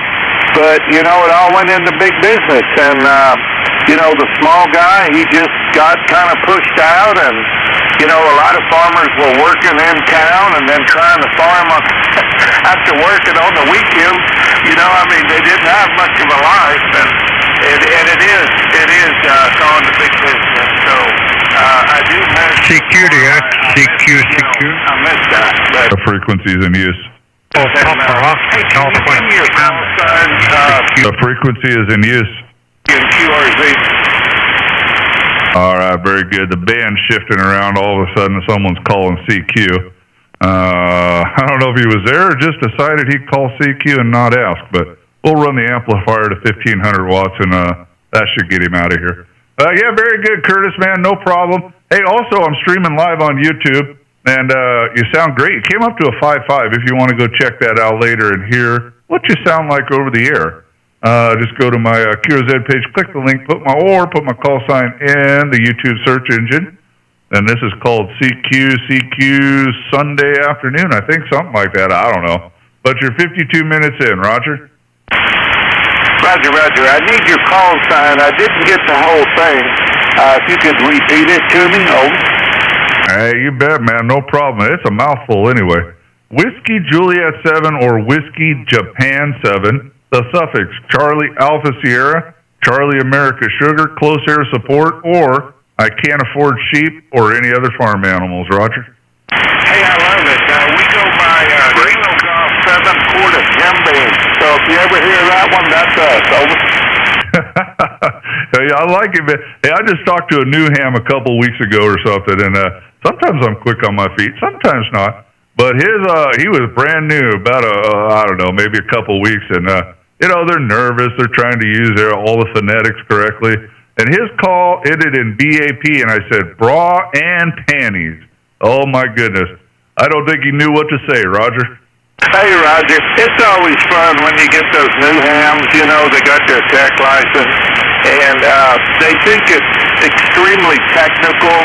[SPEAKER 3] But, it all went into big business. And, the small guy, he just got kind of pushed out. And, a lot of farmers were working in town and then trying to farm after working on the weekend. They didn't have much of a life. And it is gone to big business. So, I do miss
[SPEAKER 6] CQCQ.
[SPEAKER 3] I miss that. But
[SPEAKER 1] The frequencies in use.
[SPEAKER 3] hey, can you give me your call sign?
[SPEAKER 1] The frequency is in use.
[SPEAKER 3] In QRZ.
[SPEAKER 1] All right, very good. The band's shifting around. All of a sudden, someone's calling CQ. I don't know if he was there or just decided he'd call CQ and not ask, but we'll run the amplifier to 1,500 watts, and that should get him out of here. Yeah, very good, Curtis, man. No problem. Hey, also, I'm streaming live on YouTube, and you sound great. You came up to a 5.5 if you want to go check that out later and hear what you sound like over the air. Just go to my QRZ page, click the link, put my call sign in the YouTube search engine. And this is called CQCQ Sunday afternoon, I think, something like that. I don't know. But you're 52 minutes in, Roger.
[SPEAKER 3] Roger. I need your call sign. I didn't get the whole thing. If you could repeat it to me,
[SPEAKER 1] Hey, you bet, man. No problem. It's a mouthful anyway. Whiskey Juliet 7 or Whiskey Japan 7. The suffix Charlie Alpha Sierra, Charlie America Sugar, close air support, or I can't afford sheep or any other farm animals. Roger.
[SPEAKER 3] Hey, I love it. We go by Reno Golf 7 Quart of Jimbo. So if you ever hear that one, that's us. Over.
[SPEAKER 1] Hey, I like it, man. Hey, I just talked to a new ham a couple weeks ago or something, and sometimes I'm quick on my feet, sometimes not. But he was brand new, about I don't know, maybe a couple weeks, and they're nervous. They're trying to use all the phonetics correctly. And his call ended in BAP, and I said, bra and panties. Oh, my goodness. I don't think he knew what to say, Roger.
[SPEAKER 3] Hey, Roger. It's always fun when you get those new hams, they got their tech license, and they think it's extremely technical.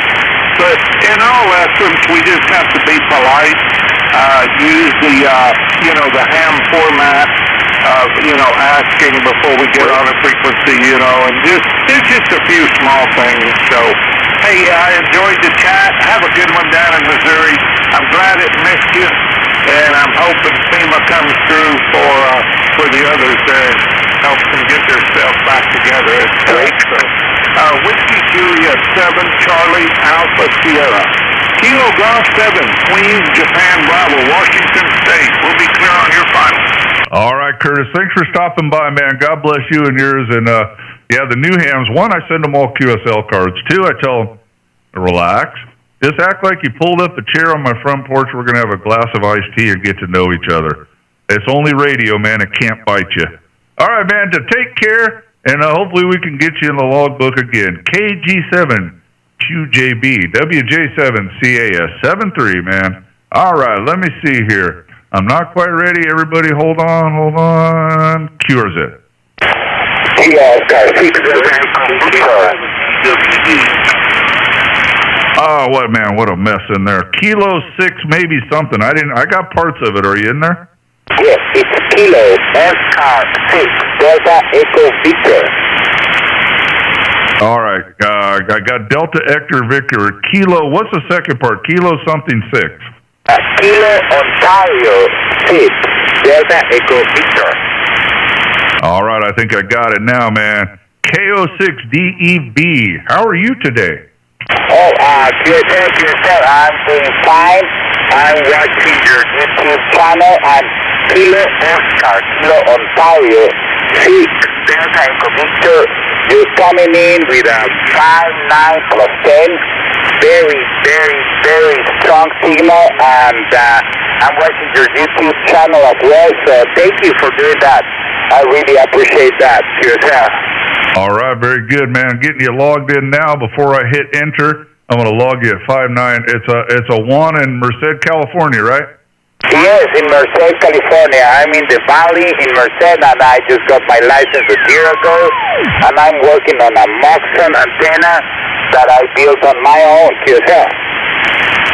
[SPEAKER 3] But in all essence, we just have to be polite, use the ham format, asking before we get on a frequency, and there's just a few small things. So, hey, I enjoyed the chat. Have a good one down in Missouri. I'm glad it missed you, and I'm hoping FEMA comes through for the others there and helps them get themselves back together. It's great. So, Whiskey Juliet 7, Charlie Alpha Sierra. Kilo Golf 7, Queens, Japan Bravo, Washington State. We'll be clear on your final.
[SPEAKER 1] All right, Curtis. Thanks for stopping by, man. God bless you and yours. And, the new hams. 1, I send them all QSL cards. 2, I tell them, relax. Just act like you pulled up a chair on my front porch. We're going to have a glass of iced tea and get to know each other. It's only radio, man. It can't bite you. All right, man. To take care, and hopefully we can get you in the logbook again. KG7 QJB WJ7 CAS 73, man. All right, let me see here. I'm not quite ready. Everybody, hold on. QRZ. Oh, what a mess in there. Kilo 6, maybe something. I got parts of it. Are you in there?
[SPEAKER 7] Yes, it's Kilo, F-Car 6, Delta Echo Victor.
[SPEAKER 1] All right. I got Delta Hector Victor. Kilo, what's the second part? Kilo something 6.
[SPEAKER 2] Kilo Ontario 6. Delta Echo Victor.
[SPEAKER 1] All right. I think I got it now, man. KO6DEB. How are you today?
[SPEAKER 2] Oh, QSL, I'm doing fine. I'm watching your YouTube channel. I'm Kilo Oscar, Kilo Ontario 6. Delta Echo Victor. You're coming in with a 5-9 plus 10. Very, very, very strong signal, and I'm watching your YouTube channel as well, so thank you for doing that. I really appreciate that. QSL.
[SPEAKER 1] All right, very good, man. Getting you logged in now. Before I hit enter, I'm going to log you at 5-9. It's a 1 in Merced, California, right?
[SPEAKER 2] Yes, in Merced, California. I'm in the valley in Merced, and I just got my license a year ago, and I'm working on a Moxon antenna that I built on my own, QSL.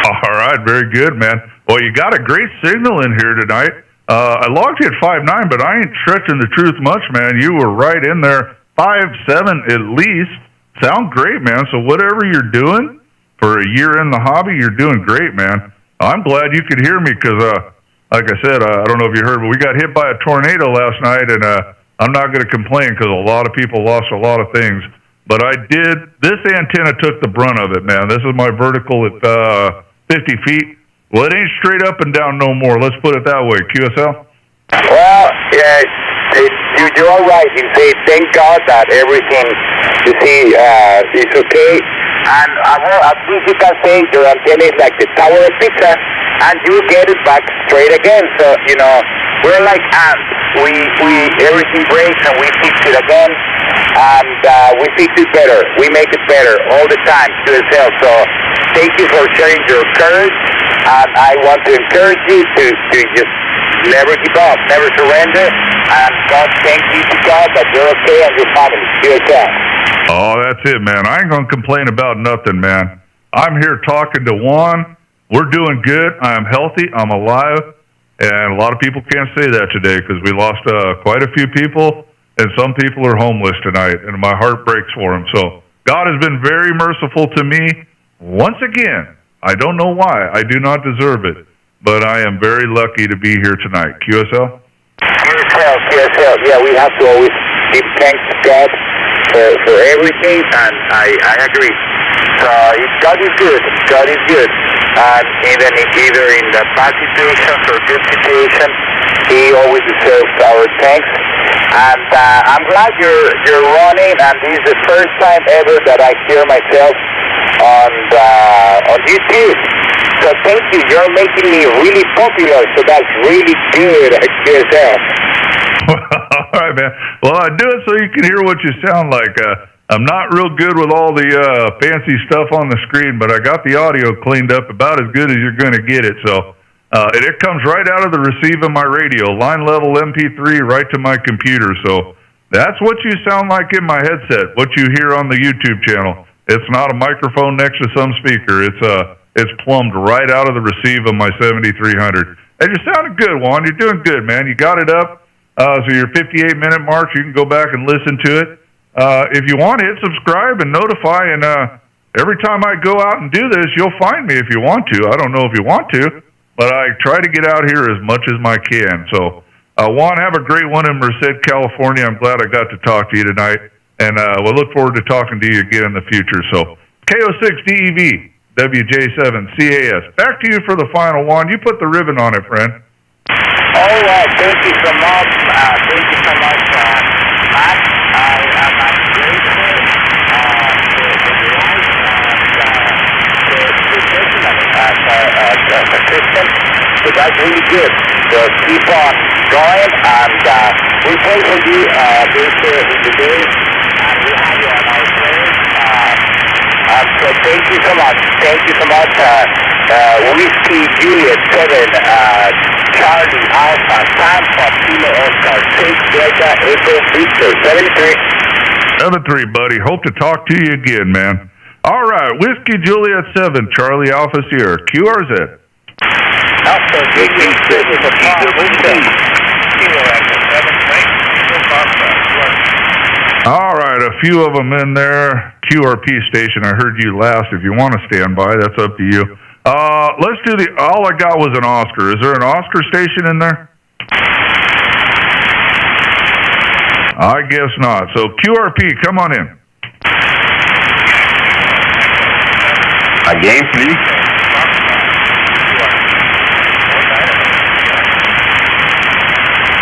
[SPEAKER 1] All right, very good, man. Well, you got a great signal in here tonight. I logged you at 5-9, but I ain't stretching the truth much, man. You were right in there, 5-7 at least. Sound great, man. So whatever you're doing for a year in the hobby, you're doing great, man. I'm glad you could hear me because, like I said, I don't know if you heard, but we got hit by a tornado last night, and I'm not going to complain because a lot of people lost a lot of things. But I did. This antenna took the brunt of it, man. This is my vertical at 50 feet. Well, it ain't straight up and down no more. Let's put it that way. QSL?
[SPEAKER 2] Well, yeah, you're all right. You say, thank God that everything, you see, is okay. And as you can say, your antenna is like the tower of pizza, and you get it back straight again. So, you know, we're like ants. Everything breaks and we fix it again, and we fix it better. We make it better all the time to yourself. So thank you for sharing your courage, and I want to encourage you to just never give up, never surrender, and God, thank you to God that you're okay and your family. To yourself.
[SPEAKER 1] Oh, that's it, man. I ain't going to complain about nothing, man. I'm here talking to Juan. We're doing good. I'm healthy. I'm alive. And a lot of people can't say that today because we lost quite a few people, and some people are homeless tonight, and my heart breaks for them. So God has been very merciful to me. Once again, I don't know why. I do not deserve it, but I am very lucky to be here tonight. QSL?
[SPEAKER 2] QSL. Yeah, we have to always give thanks to God for everything, and I agree. So God is good. God is good. And either in the bad situations or good situations, He always deserves our thanks. And I'm glad you're running, and this is the first time ever that I hear myself on YouTube. So thank you. You're making me really popular, so that's really good at QSL.
[SPEAKER 1] All right, man. Well, I do it so you can hear what you sound like. I'm not real good with all the fancy stuff on the screen, but I got the audio cleaned up about as good as you're going to get it. So it comes right out of the receive of my radio, line level MP3 right to my computer. So that's what you sound like in my headset, what you hear on the YouTube channel. It's not a microphone next to some speaker. It's plumbed right out of the receive of my 7300. And you sounded good, Juan. You're doing good, man. You got it up. So your 58-minute mark, you can go back and listen to it. If you want, hit subscribe and notify, and every time I go out and do this, you'll find me if you want to. I don't know if you want to, but I try to get out here as much as I can. So, Juan, have a great one in Merced, California. I'm glad I got to talk to you tonight, and we'll look forward to talking to you again in the future. So, KO6DEV, WJ7CAS. Back to you for the final one. You put the ribbon on it, friend.
[SPEAKER 2] All right, thank you so much. Thank you so much, Matt. I'm grateful for the life and the personal as a Christian. So that's really good. So keep on going, and we pray for you this in the day, and we have you on our prayers. So thank you so much. Thank you so much. Whiskey Juliet 7. Charlie Alpha Tampa Kilo Oscar 6 Delta Echo Victor 73.
[SPEAKER 1] 73, buddy. Hope to talk to you again, man. All right, Whiskey Juliet 7 Charlie Alpha Sierra QRZ.
[SPEAKER 2] Alpha Victor 7 Kilo Echo 7.
[SPEAKER 1] All right, a few of them in there. QRP station. I heard you last. If you want to stand by, that's up to you. Let's do all I got was an Oscar. Is there an Oscar station in there? I guess not. So QRP, come on in.
[SPEAKER 5] Again, please.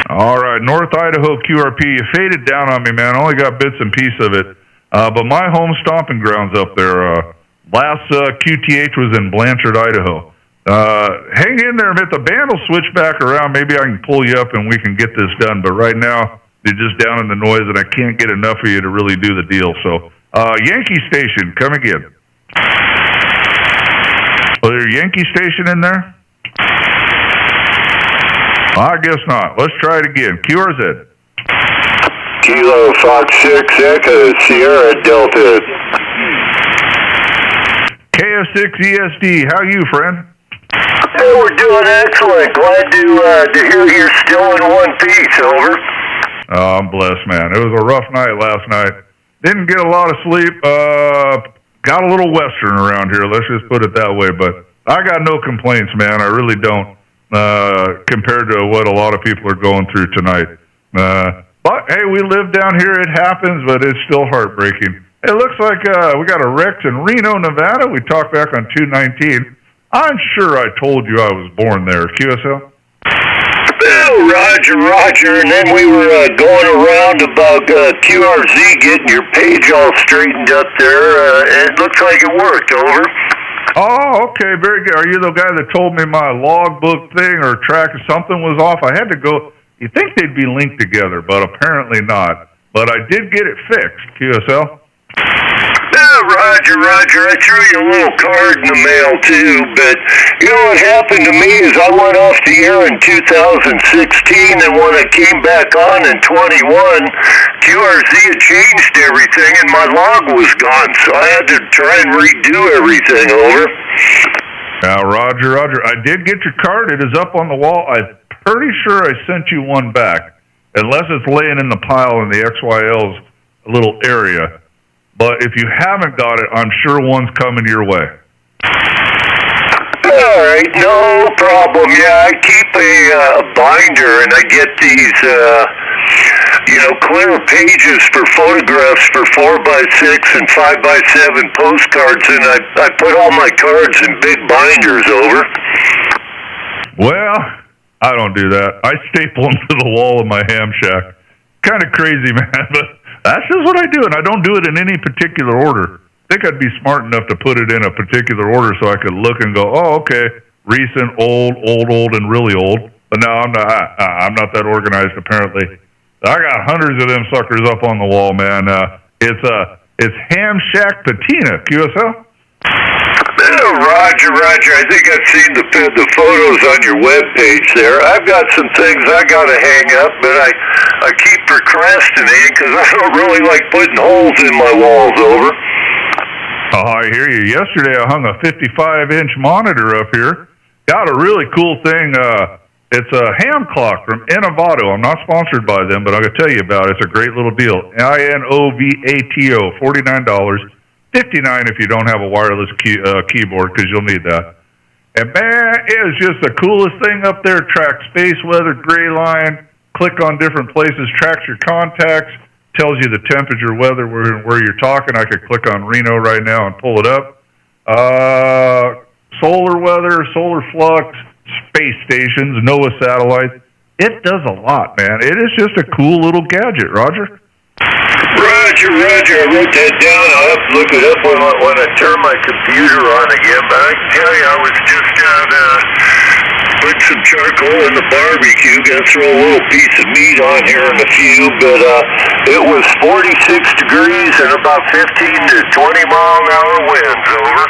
[SPEAKER 1] All right, North Idaho QRP. You faded down on me, man. I only got bits and pieces of it. But my home stomping grounds up there. Last QTH was in Blanchard, Idaho. Hang in there, if the band will switch back around, maybe I can pull you up and we can get this done. But right now, you're just down in the noise, and I can't get enough of you to really do the deal. So, Yankee Station, come again. Was there a Yankee Station in there? I guess not. Let's try it again. QRZ.
[SPEAKER 5] Kilo Fox 6 Echo Sierra Delta.
[SPEAKER 1] KF6 ESD, how you, friend?
[SPEAKER 5] Hey, we're doing excellent. Glad to hear you're still in one piece. Over.
[SPEAKER 1] Oh, I'm blessed, man. It was a rough night last night. Didn't get a lot of sleep. Got a little western around here. Let's just put it that way. But I got no complaints, man. I really don't, compared to what a lot of people are going through tonight. But, hey, we live down here. It happens, but it's still heartbreaking. It looks like we got a wreck in Reno, Nevada. We talked back on 219. I'm sure I told you I was born there. QSL?
[SPEAKER 5] Oh, Roger. And then we were going around about QRZ getting your page all straightened up there. It looks like it worked. Over.
[SPEAKER 1] Oh, okay. Very good. Are you the guy that told me my logbook thing or track or something was off? I had to go. You think they'd be linked together, but apparently not. But I did get it fixed. QSL?
[SPEAKER 5] Roger. I threw you a little card in the mail, too. But, you know what happened to me is I went off the air in 2016, and when I came back on in 21, QRZ had changed everything, and my log was gone, so I had to try and redo everything. Over.
[SPEAKER 1] Roger. I did get your card. It is up on the wall. I'm pretty sure I sent you one back, unless it's laying in the pile in the XYL's little area. But if you haven't got it, I'm sure one's coming your way.
[SPEAKER 5] All right, no problem. Yeah, I keep a binder, and I get these, clear pages for photographs for 4x6 and 5x7 postcards, and I put all my cards in big binders. Over.
[SPEAKER 1] Well, I don't do that. I staple them to the wall of my ham shack. Kind of crazy, man, but that's just what I do, and I don't do it in any particular order. I think I'd be smart enough to put it in a particular order so I could look and go, oh, okay, recent, old, and really old. But no, I'm not that organized, apparently. I got hundreds of them suckers up on the wall, man. It's Ham Shack Patina, QSL?
[SPEAKER 5] Roger. I think I've seen the photos on your webpage there. I've got some things I got to hang up, but I keep procrastinating because I don't really like putting holes in my walls. Over.
[SPEAKER 1] Oh, I hear you. Yesterday I hung a 55-inch monitor up here. Got a really cool thing. It's a ham clock from Innovato. I'm not sponsored by them, but I'm going to tell you about it. It's a great little deal. INOVATO, $49. $59 if you don't have a wireless keyboard, because you'll need that. And man, it is just the coolest thing up there. Tracks space, weather, gray line. Click on different places, tracks your contacts, tells you the temperature, weather, where you're talking. I could click on Reno right now and pull it up. Solar weather, solar flux, space stations, NOAA satellites. It does a lot, man. It is just a cool little gadget, Roger.
[SPEAKER 5] Roger. I wrote that down. I'll have to look it up when I turn my computer on again. But I can tell you, I was just out putting some charcoal in the barbecue. Gonna throw a little piece of meat on here in a few. But it was 46 degrees and about 15 to 20 mile an hour winds. Over.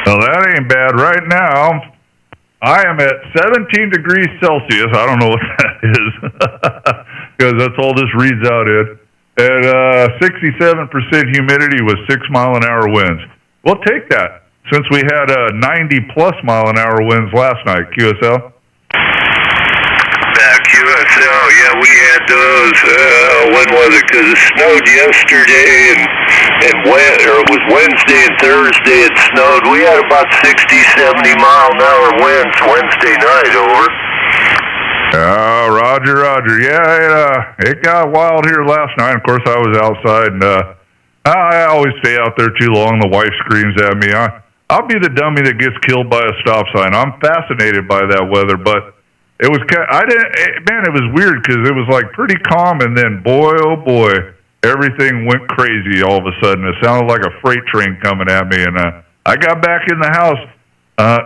[SPEAKER 1] Well, that ain't bad. Right now, I am at 17 degrees Celsius. I don't know what that is, because that's all this reads out in. At 67% humidity with 6 mile an hour winds. We'll take that, since we had 90-plus mile an hour winds last night. QSL?
[SPEAKER 5] QSL, yeah, we had
[SPEAKER 3] does. When was it? Because it snowed yesterday and it was Wednesday and Thursday it snowed. We had about 60, 70 mile an hour winds Wednesday night, over.
[SPEAKER 1] Roger. Yeah, it got wild here last night. Of course, I was outside, and I always stay out there too long. The wife screams at me. I'll be the dummy that gets killed by a stop sign. I'm fascinated by that weather, but it was it was weird because it was like pretty calm, and then boy, oh boy, everything went crazy all of a sudden. It sounded like a freight train coming at me, and I got back in the house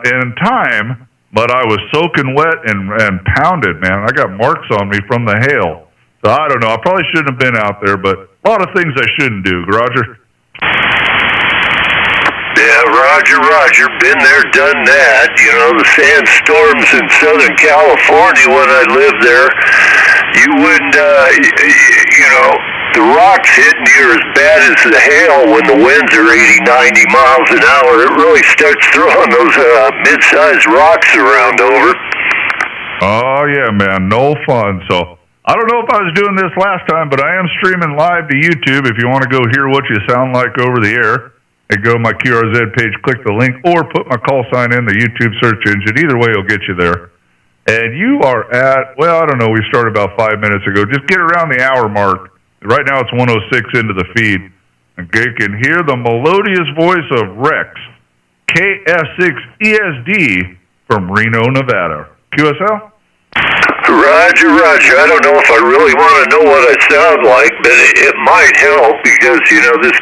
[SPEAKER 1] in time, but I was soaking wet and pounded, man. I got marks on me from the hail. So I don't know. I probably shouldn't have been out there, but a lot of things I shouldn't do. Roger?
[SPEAKER 3] Yeah, Roger. Been there, done that. You know, the sandstorms in Southern California when I lived there, you wouldn't, you know, the rocks hitting you are as bad as the hail when the winds are 80, 90 miles an hour. It really starts throwing those mid-sized rocks around, over.
[SPEAKER 1] Oh, yeah, man. No fun. So I don't know if I was doing this last time, but I am streaming live to YouTube if you want to go hear what you sound like over the air. And go to my QRZ page, click the link, or put my call sign in the YouTube search engine. Either way, it'll get you there. And you are at, well, I don't know, we started about 5 minutes ago. Just get around the hour mark. Right now it's 106 into the feed. And you can hear the melodious voice of Rex, KF6ESD from Reno, Nevada. QSL?
[SPEAKER 3] Roger. I don't know if I really want to know what I sound like, but it might help because, you know, this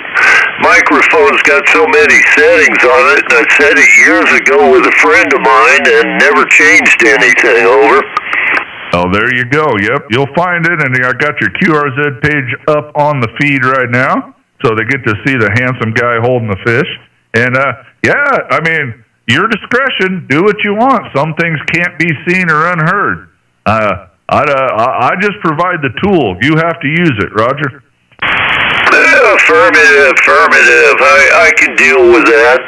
[SPEAKER 3] microphone's got so many settings on it, and I set it years ago with a friend of mine and never changed anything, over.
[SPEAKER 1] Oh, there you go. Yep, you'll find it, and I got your QRZ page up on the feed right now, so they get to see the handsome guy holding the fish. And, yeah, I mean, your discretion, do what you want. Some things can't be seen or unheard. I just provide the tool. You have to use it, Roger.
[SPEAKER 3] Affirmative. I can deal with that.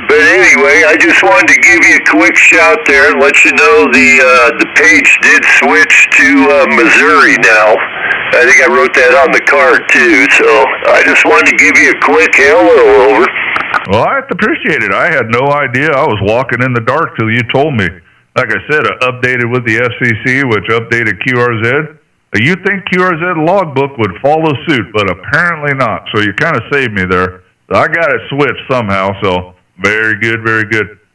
[SPEAKER 3] But anyway, I just wanted to give you a quick shout there and let you know the page did switch to Missouri now. I think I wrote that on the card too, so I just wanted to give you a quick hello, over.
[SPEAKER 1] Well, I appreciate it. I had no idea. I was walking in the dark till you told me. Like I said, I updated with the FCC, which updated QRZ. You think QRZ logbook would follow suit, but apparently not. So you kind of saved me there. So I got it switched somehow, so very good.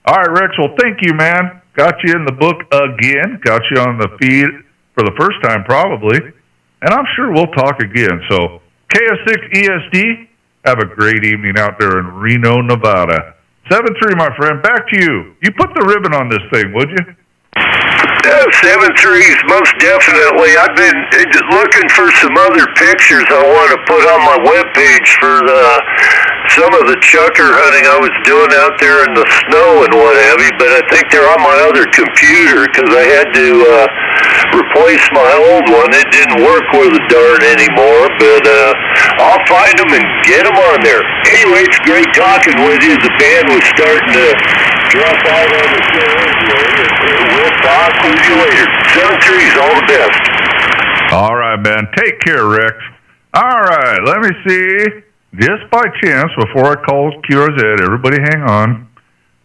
[SPEAKER 1] All right, Rex, well, thank you, man. Got you in the book again. Got you on the feed for the first time, probably. And I'm sure we'll talk again. So KF6ESD, have a great evening out there in Reno, Nevada. 7-3, my friend. Back to you. You put the ribbon on this thing, would you?
[SPEAKER 3] 7-3s, most definitely. I've been looking for some other pictures I want to put on my webpage for some of the chucker hunting I was doing out there in the snow and what have you, but I think they're on my other computer because I had to replace my old one. It didn't work with a dart anymore, but I'll find them and get them on there. Anyway, it's great talking with you. The band was starting to drop out on the show. We'll talk with you later. 7-3s, all the best.
[SPEAKER 1] All right, man. Take care, Rex. All right, let me see. Just by chance, before I call QRZ, everybody hang on.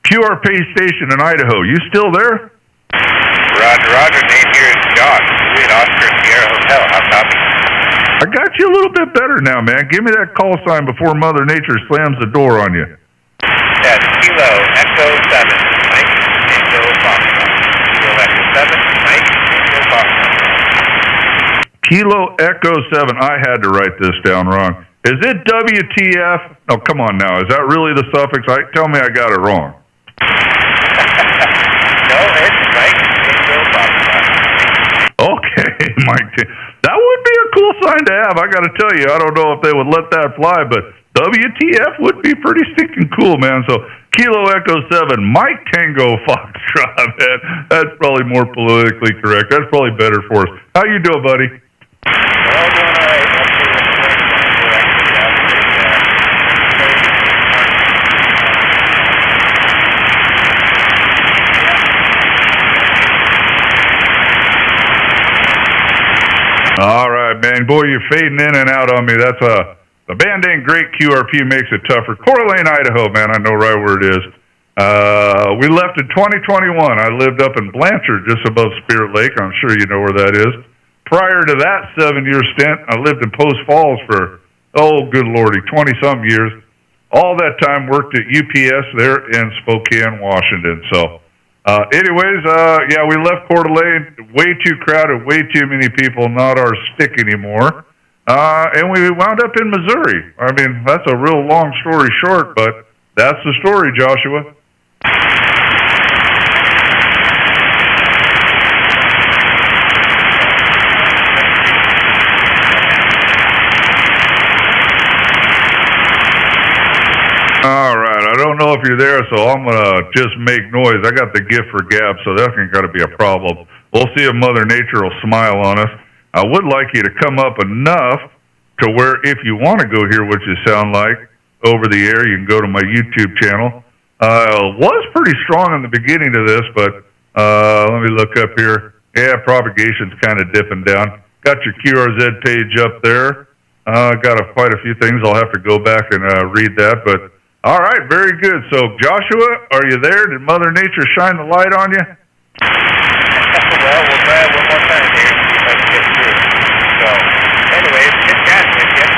[SPEAKER 1] QRP station in Idaho, you still there?
[SPEAKER 2] Roger. Name here is John. We're at Oscar Sierra Hotel. How copy?
[SPEAKER 1] I got you a little bit better now, man. Give me that call sign before Mother Nature slams the door on you.
[SPEAKER 2] That's Kilo Echo 7, Mike Tango Foxtrot. Kilo Echo 7, Mike Tango Foxtrot.
[SPEAKER 1] Kilo Echo 7. I had to write this down wrong. Is it WTF? Oh, come on now. Is that really the suffix? Tell me I got it wrong.
[SPEAKER 2] No, it's Mike Tango Foxtrot.
[SPEAKER 1] Okay, Mike. That would be a cool sign to have. I got to tell you, I don't know if they would let that fly, but WTF would be pretty stinking cool, man. So Kilo Echo 7, Mike Tango Foxtrot, man. That's probably more politically correct. That's probably better for us. How you doing, buddy?
[SPEAKER 2] Well, doing all right.
[SPEAKER 1] All right, man. Boy, you're fading in and out on me. That's the band ain't great. QRP makes it tougher. Coeur d'Alene, Idaho, man. I know right where it is. We left in 2021. I lived up in Blanchard, just above Spirit Lake. I'm sure you know where that is. Prior to that 7-year stint, I lived in Post Falls for, good lordy, 20-some years. All that time worked at UPS there in Spokane, Washington. So, anyways, we left Coeur d'Alene. Way too crowded, way too many people, not our stick anymore. And we wound up in Missouri. I mean, that's a real long story short, but that's the story, Joshua. All right, I don't know if you're there, so I'm going to just make noise. I got the gift for gab, so that ain't got to be a problem. We'll see if Mother Nature will smile on us. I would like you to come up enough to where if you want to go hear what you sound like over the air, you can go to my YouTube channel. Was pretty strong in the beginning of this, but let me look up here. Yeah, propagation's kind of dipping down. Got your QRZ page up there. Got quite a few things. I'll have to go back and read that, but all right, very good. So, Joshua, are you there? Did Mother Nature shine the light on you?
[SPEAKER 2] Well, we'll try it one more time here and see if I can get through. So, anyway, it's good chatting with you.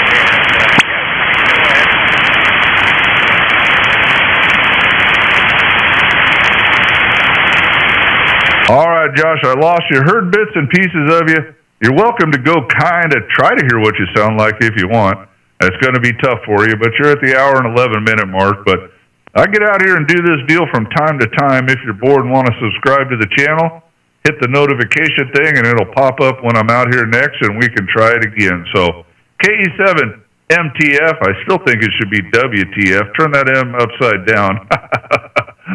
[SPEAKER 1] All right, Josh, I lost you. Heard bits and pieces of you. You're welcome to go kind of try to hear what you sound like if you want. It's going to be tough for you, but you're at the hour and 11-minute mark. But I get out here and do this deal from time to time. If you're bored and want to subscribe to the channel, hit the notification thing, and it'll pop up when I'm out here next, and we can try it again. So KE7 MTF, I still think it should be WTF. Turn that M upside down.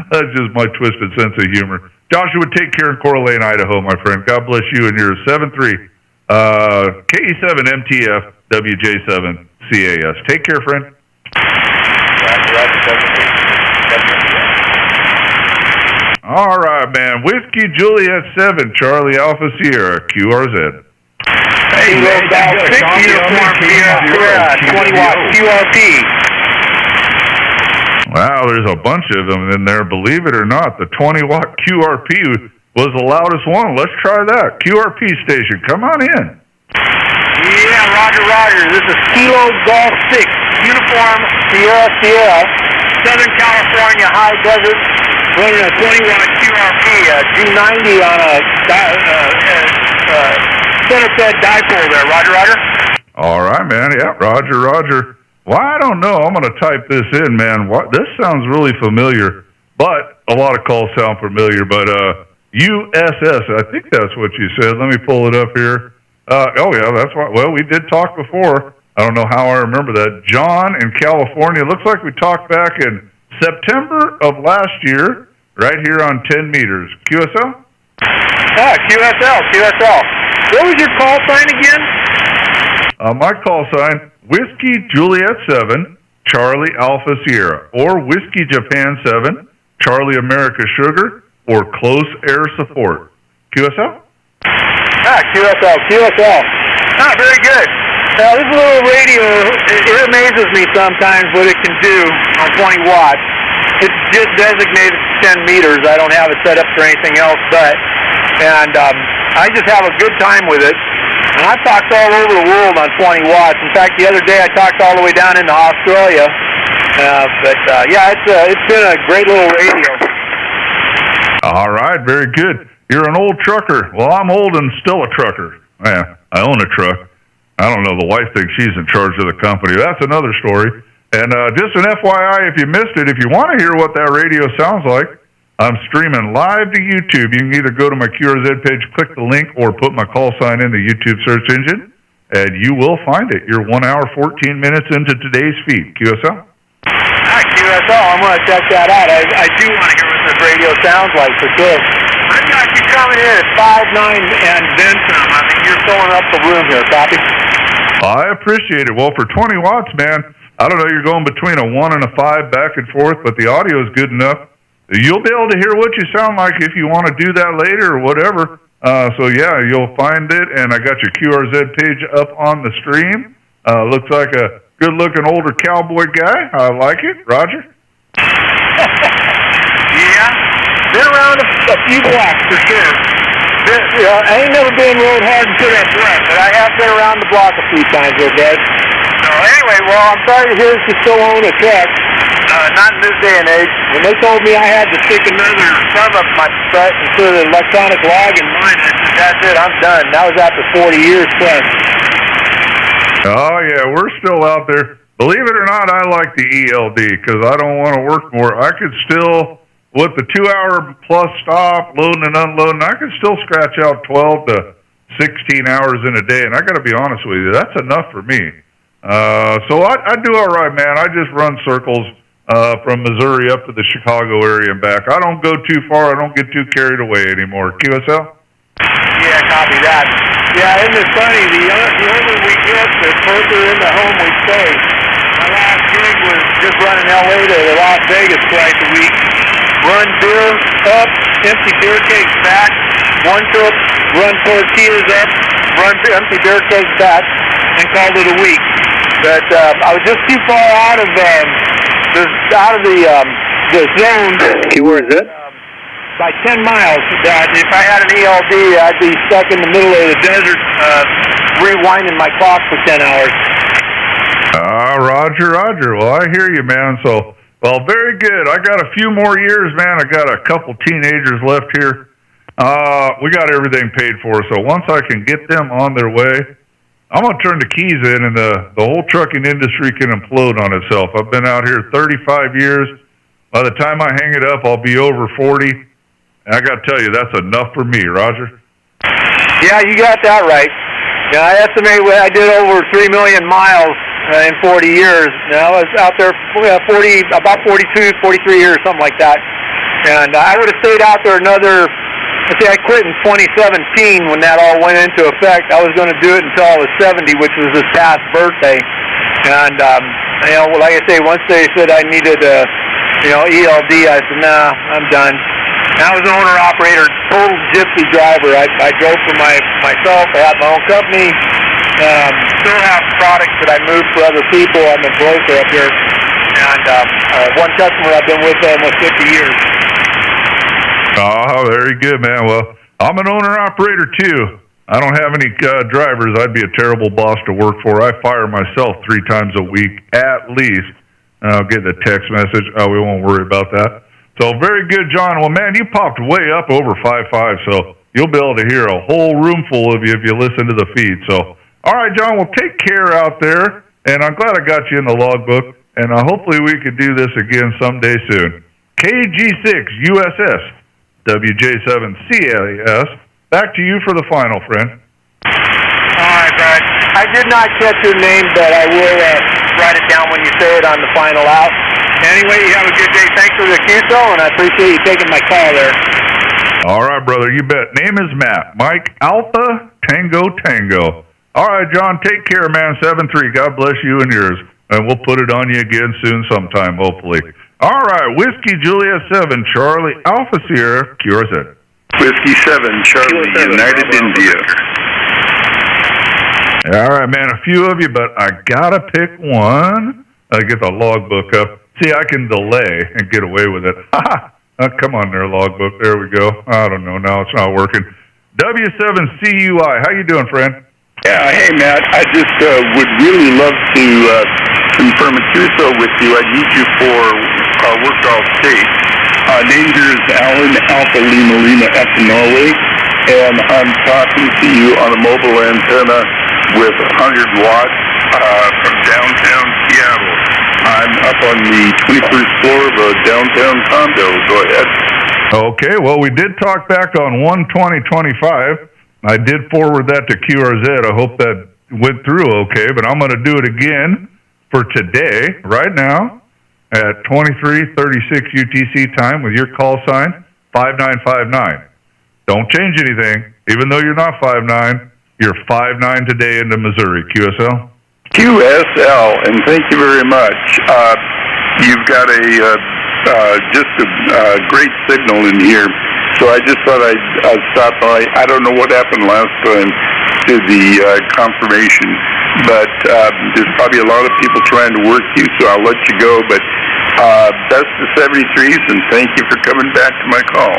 [SPEAKER 1] That's just my twisted sense of humor. Joshua, take care in Coeur d'Alene, Idaho, my friend. God bless you and yours. 7-3. KE7 MTF, WJ7 CAS. Take care, friend. All right, man. Whiskey Juliet 7, Charlie Alpha Sierra, QRZ.
[SPEAKER 3] Hey, Roll 6 uniform Sierra, 20-watt QRP.
[SPEAKER 1] Wow, there's a bunch of them in there. Believe it or not, the 20-watt QRP was the loudest one. Let's try that. QRP station, come on in.
[SPEAKER 3] Yeah, Roger. This is Kilo Golf 6, uniform Sierra, Southern California high desert, running a 20-watt QRP, G90 on a center-fed dipole there. Roger.
[SPEAKER 1] All right, man. Yeah, Roger. Well, I don't know. I'm going to type this in, man. This sounds really familiar, but a lot of calls sound familiar. But USS, I think that's what you said. Let me pull it up here. Yeah, that's why. Well, we did talk before. I don't know how I remember that. John in California. Looks like we talked back in September of last year, right here on 10 meters. QSL?
[SPEAKER 3] QSL. What was your call sign again?
[SPEAKER 1] My call sign, Whiskey Juliet 7, Charlie Alpha Sierra, or Whiskey Japan 7, Charlie America Sugar, or Close Air Support. QSL?
[SPEAKER 3] QSL. Very good. Now, this little radio, it amazes me sometimes what it can do on 20 watts. It's just designated 10 meters. I don't have it set up for anything else, and I just have a good time with it. And I've talked all over the world on 20 watts. In fact, the other day I talked all the way down into Australia. It's been a great little radio.
[SPEAKER 1] All right, very good. You're an old trucker. Well, I'm old and still a trucker. Yeah, I own a truck. I don't know. The wife thinks she's in charge of the company. That's another story. And just an FYI, if you missed it, if you want to hear what that radio sounds like, I'm streaming live to YouTube. You can either go to my QRZ page, click the link, or put my call sign in the YouTube search engine, and you will find it. You're 1 hour, 14 minutes into today's feed. QSL?
[SPEAKER 3] QSL, I'm going to check that out. I do want to hear what this radio sounds like for sure. I've got you coming in at 5'9" and then some. I mean, you're filling up the room here. Copy?
[SPEAKER 1] I appreciate it. Well, for 20 watts, man, I don't know, you're going between a 1 and a 5 back and forth, but the audio is good enough. You'll be able to hear what you sound like if you want to do that later or whatever. So yeah, you'll find it, and I got your QRZ page up on the stream. Looks like a good-looking older cowboy guy. I like it. Roger?
[SPEAKER 3] Yeah, been around a few blocks for sure. I ain't never been rode hard and put that breath, but I have been around the block a few times there, Dad. So anyway, well, I'm sorry to hear that you still own a truck. Not in this day and age. When they told me I had to stick another thumb up my butt and put an electronic log in mine, I said, that's it, I'm done. That was after 40 years plus.
[SPEAKER 1] Oh, yeah, we're still out there. Believe it or not, I like the ELD because I don't want to work more. I could still, with the 2-hour plus stop, loading and unloading, I could still scratch out 12 to 16 hours in a day. And I got to be honest with you, that's enough for me. So I do all right, man. I just run circles from Missouri up to the Chicago area and back. I don't go too far. I don't get too carried away anymore. QSL?
[SPEAKER 3] Yeah, copy that. Yeah, isn't it funny? The older we get, the further into home we stay. My last gig was just running LA to Las Vegas twice a week. Run beer up, empty beer kegs back. One trip, run tortillas up, run empty beer kegs back, and called it a week. But I was just too far out of the zone.
[SPEAKER 4] Where is it?
[SPEAKER 3] By 10 miles. If I had an ELD, I'd be stuck in the middle of the desert, rewinding my clock for 10 hours.
[SPEAKER 1] Roger. Well, I hear you, man. So, well, very good. I got a few more years, man. I got a couple teenagers left here. We got everything paid for, so once I can get them on their way, I'm going to turn the keys in, and the whole trucking industry can implode on itself. I've been out here 35 years. By the time I hang it up, I'll be over 40. And I got to tell you, that's enough for me, Roger.
[SPEAKER 3] Yeah, you got that right. Yeah, I estimate I did over 3 million miles in 40 years. I was out there about 42, 43 years, something like that. And I would have stayed out there another, let's see, I quit in 2017 when that all went into effect. I was going to do it until I was 70, which was this past birthday. And, like I say, once they said I needed ELD, I said, nah, I'm done. And I was an owner-operator, total gypsy driver. I drove for myself. I had my own company. Still have products that I move for other people. I'm a broker up here. And one customer I've been with almost 50 years.
[SPEAKER 1] Oh, very good, man. Well, I'm an owner-operator, too. I don't have any drivers. I'd be a terrible boss to work for. I fire myself 3 times a week, at least. I'll get a text message. Oh, we won't worry about that. So, very good, John. Well, man, you popped way up over 5.5, so you'll be able to hear a whole room full of you if you listen to the feed. So, all right, John, well, take care out there, and I'm glad I got you in the logbook, and hopefully we could do this again someday soon. KG6 USS WJ7CAS, back to you for the final, friend.
[SPEAKER 3] All right, Brad. I did not catch your name, but I will write it down when you say it on the final out. Anyway, you have a good day. Thanks for the QSO, and I appreciate you taking my call there.
[SPEAKER 1] All right, brother, you bet. Name is Matt. Mike Alpha Tango. All right, John, take care, man. 7-3. God bless you and yours. And we'll put it on you again soon sometime, hopefully. All right, Whiskey Juliet 7, Charlie Alpha Sierra, QRZ.
[SPEAKER 5] Whiskey 7, Charlie, United India.
[SPEAKER 1] All right, man, a few of you, but I got to pick one. I get the logbook up. See, I can delay and get away with it. Come on there, logbook. There we go. I don't know. Now it's not working. W7CUI. How you doing, friend?
[SPEAKER 5] Yeah, hey, Matt. I just would really love to confirm a QSO with you. I need you for Workdall State. Danger is Alan Alpha Lima F Norway, and I'm talking to you on a mobile antenna with 100 watts from downtown Seattle. I'm up on the 21st floor of a downtown condo. Go ahead.
[SPEAKER 1] Okay, well, we did talk back on 1/20/25. I did forward that to QRZ. I hope that went through okay, but I'm going to do it again for today, right now, at 23:36 UTC time with your call sign, 5959. Don't change anything. Even though you're not 5'9", you're 5'9" today into Missouri. QSL?
[SPEAKER 5] QSL, and thank you very much. You've got just a great signal in here. So I just thought I'd stop by. I don't know what happened last time to the confirmation, but there's probably a lot of people trying to work you, so I'll let you go. But best to 73s, and thank you for coming back to my call.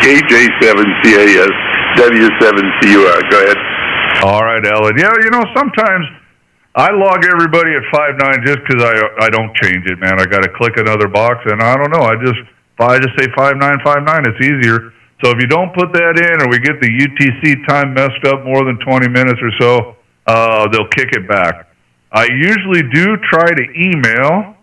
[SPEAKER 5] KJ7CAS, W7CUR. Go ahead.
[SPEAKER 1] All right, Alan. Yeah, sometimes I log everybody at 5.9 just because I don't change it, man. I got to click another box, and I don't know. I just say 5.9, it's easier. So if you don't put that in, or we get the UTC time messed up more than 20 minutes or so, they'll kick it back. I usually do try to email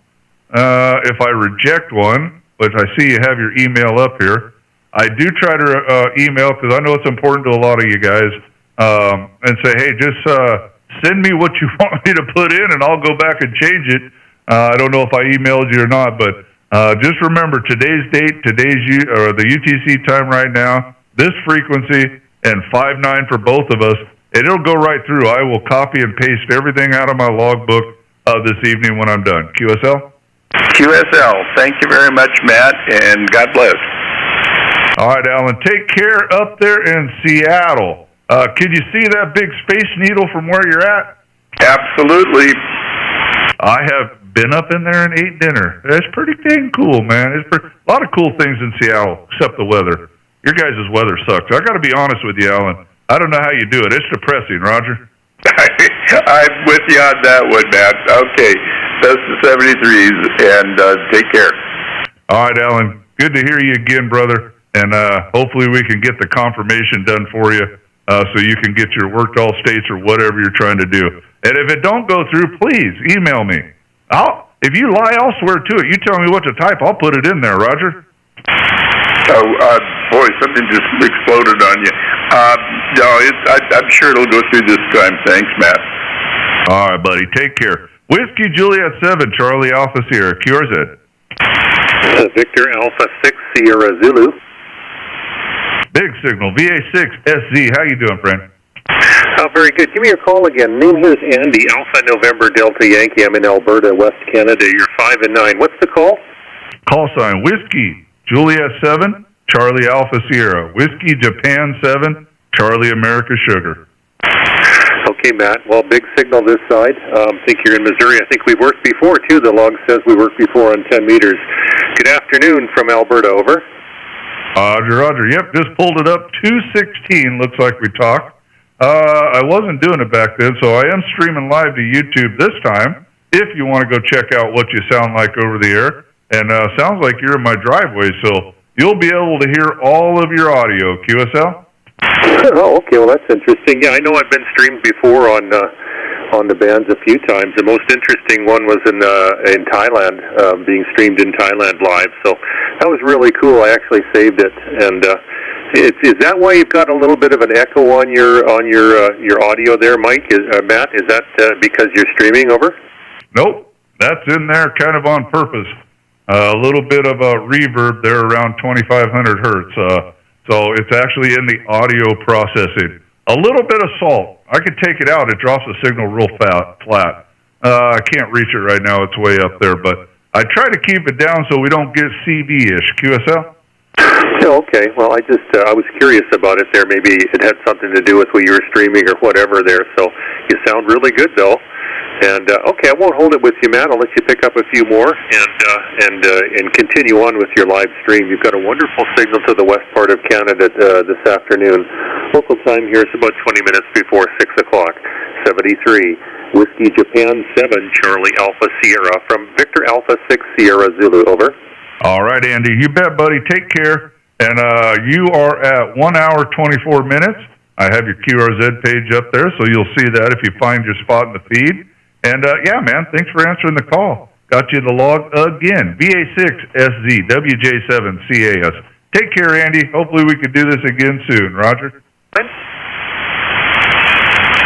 [SPEAKER 1] if I reject one, which I see you have your email up here. I do try to email because I know it's important to a lot of you guys, and say, hey, just send me what you want me to put in, and I'll go back and change it. I don't know if I emailed you or not, but just remember today's date, the UTC time right now, this frequency, and 5.9 for both of us, and it'll go right through. I will copy and paste everything out of my logbook this evening when I'm done. QSL?
[SPEAKER 5] QSL. Thank you very much, Matt, and God bless.
[SPEAKER 1] All right, Alan. Take care up there in Seattle. Can you see that big Space Needle from where you're at?
[SPEAKER 5] Absolutely.
[SPEAKER 1] I have been up in there and ate dinner. It's pretty dang cool, man. It's a lot of cool things in Seattle, except the weather. Your guys' weather sucks. I got to be honest with you, Alan. I don't know how you do it. It's depressing, Roger.
[SPEAKER 5] I'm with you on that one, Matt. Okay. Best of 73s, and take care.
[SPEAKER 1] All right, Alan. Good to hear you again, brother. And hopefully we can get the confirmation done for you so you can get your worked all states or whatever you're trying to do. And if it don't go through, please email me. If you lie, I'll swear to it. You tell me what to type, I'll put it in there, Roger.
[SPEAKER 5] Oh, boy, something just exploded on you. No, I'm sure it'll go through this time. Thanks, Matt.
[SPEAKER 1] All right, buddy. Take care. Whiskey Juliet 7, Charlie Alpha Sierra, QRZ.
[SPEAKER 3] Victor Alpha 6, Sierra Zulu.
[SPEAKER 1] Big Signal, VA6, SZ. How you doing, friend?
[SPEAKER 3] Very good. Give me your call again. Name here is Andy, Alpha November Delta Yankee. I'm in Alberta, West Canada. You're 5 and 9. What's the call?
[SPEAKER 1] Call sign, Whiskey Juliet 7, Charlie Alpha Sierra. Whiskey Japan 7, Charlie America Sugar.
[SPEAKER 3] Okay, Matt. Well, big signal this side. I think you're in Missouri. I think we've worked before, too. The log says we worked before on 10 meters. Good afternoon from Alberta. Over.
[SPEAKER 1] Roger. Yep, just pulled it up. 216, looks like we talked. I wasn't doing it back then, so I am streaming live to YouTube this time, if you want to go check out what you sound like over the air. And sounds like you're in my driveway, so you'll be able to hear all of your audio. QSL?
[SPEAKER 3] Oh, okay. Well, that's interesting. Yeah, I know I've been streamed before on the bands a few times. The most interesting one was in Thailand, being streamed in Thailand live. So that was really cool. I actually saved it, and is that why you've got a little bit of an echo on your audio there, Mike? Matt? Is that because you're streaming over?
[SPEAKER 1] Nope, that's in there kind of on purpose. A little bit of a reverb there around 2,500 hertz. So it's actually in the audio processing. A little bit of salt. I could take it out. It drops the signal real flat. I can't reach it right now. It's way up there. But I try to keep it down so we don't get CV-ish. QSL?
[SPEAKER 3] Okay. Well, I was curious about it there. Maybe it had something to do with what you were streaming or whatever there. So you sound really good, though. And okay, I won't hold it with you, Matt. I'll let you pick up a few more and continue on with your live stream. You've got a wonderful signal to the west part of Canada this afternoon. Local time here is about 20 minutes before 6 o'clock. 73 Whiskey Japan 7 Charlie Alpha Sierra from Victor Alpha 6 Sierra Zulu. Over.
[SPEAKER 1] All right, Andy. You bet, buddy. Take care. And you are at 1 hour 24 minutes. I have your QRZ page up there, so you'll see that if you find your spot in the feed. And, yeah, man, thanks for answering the call. Got you the log again. VA6SZ, WJ7CAS. Take care, Andy. Hopefully we can do this again soon. Roger?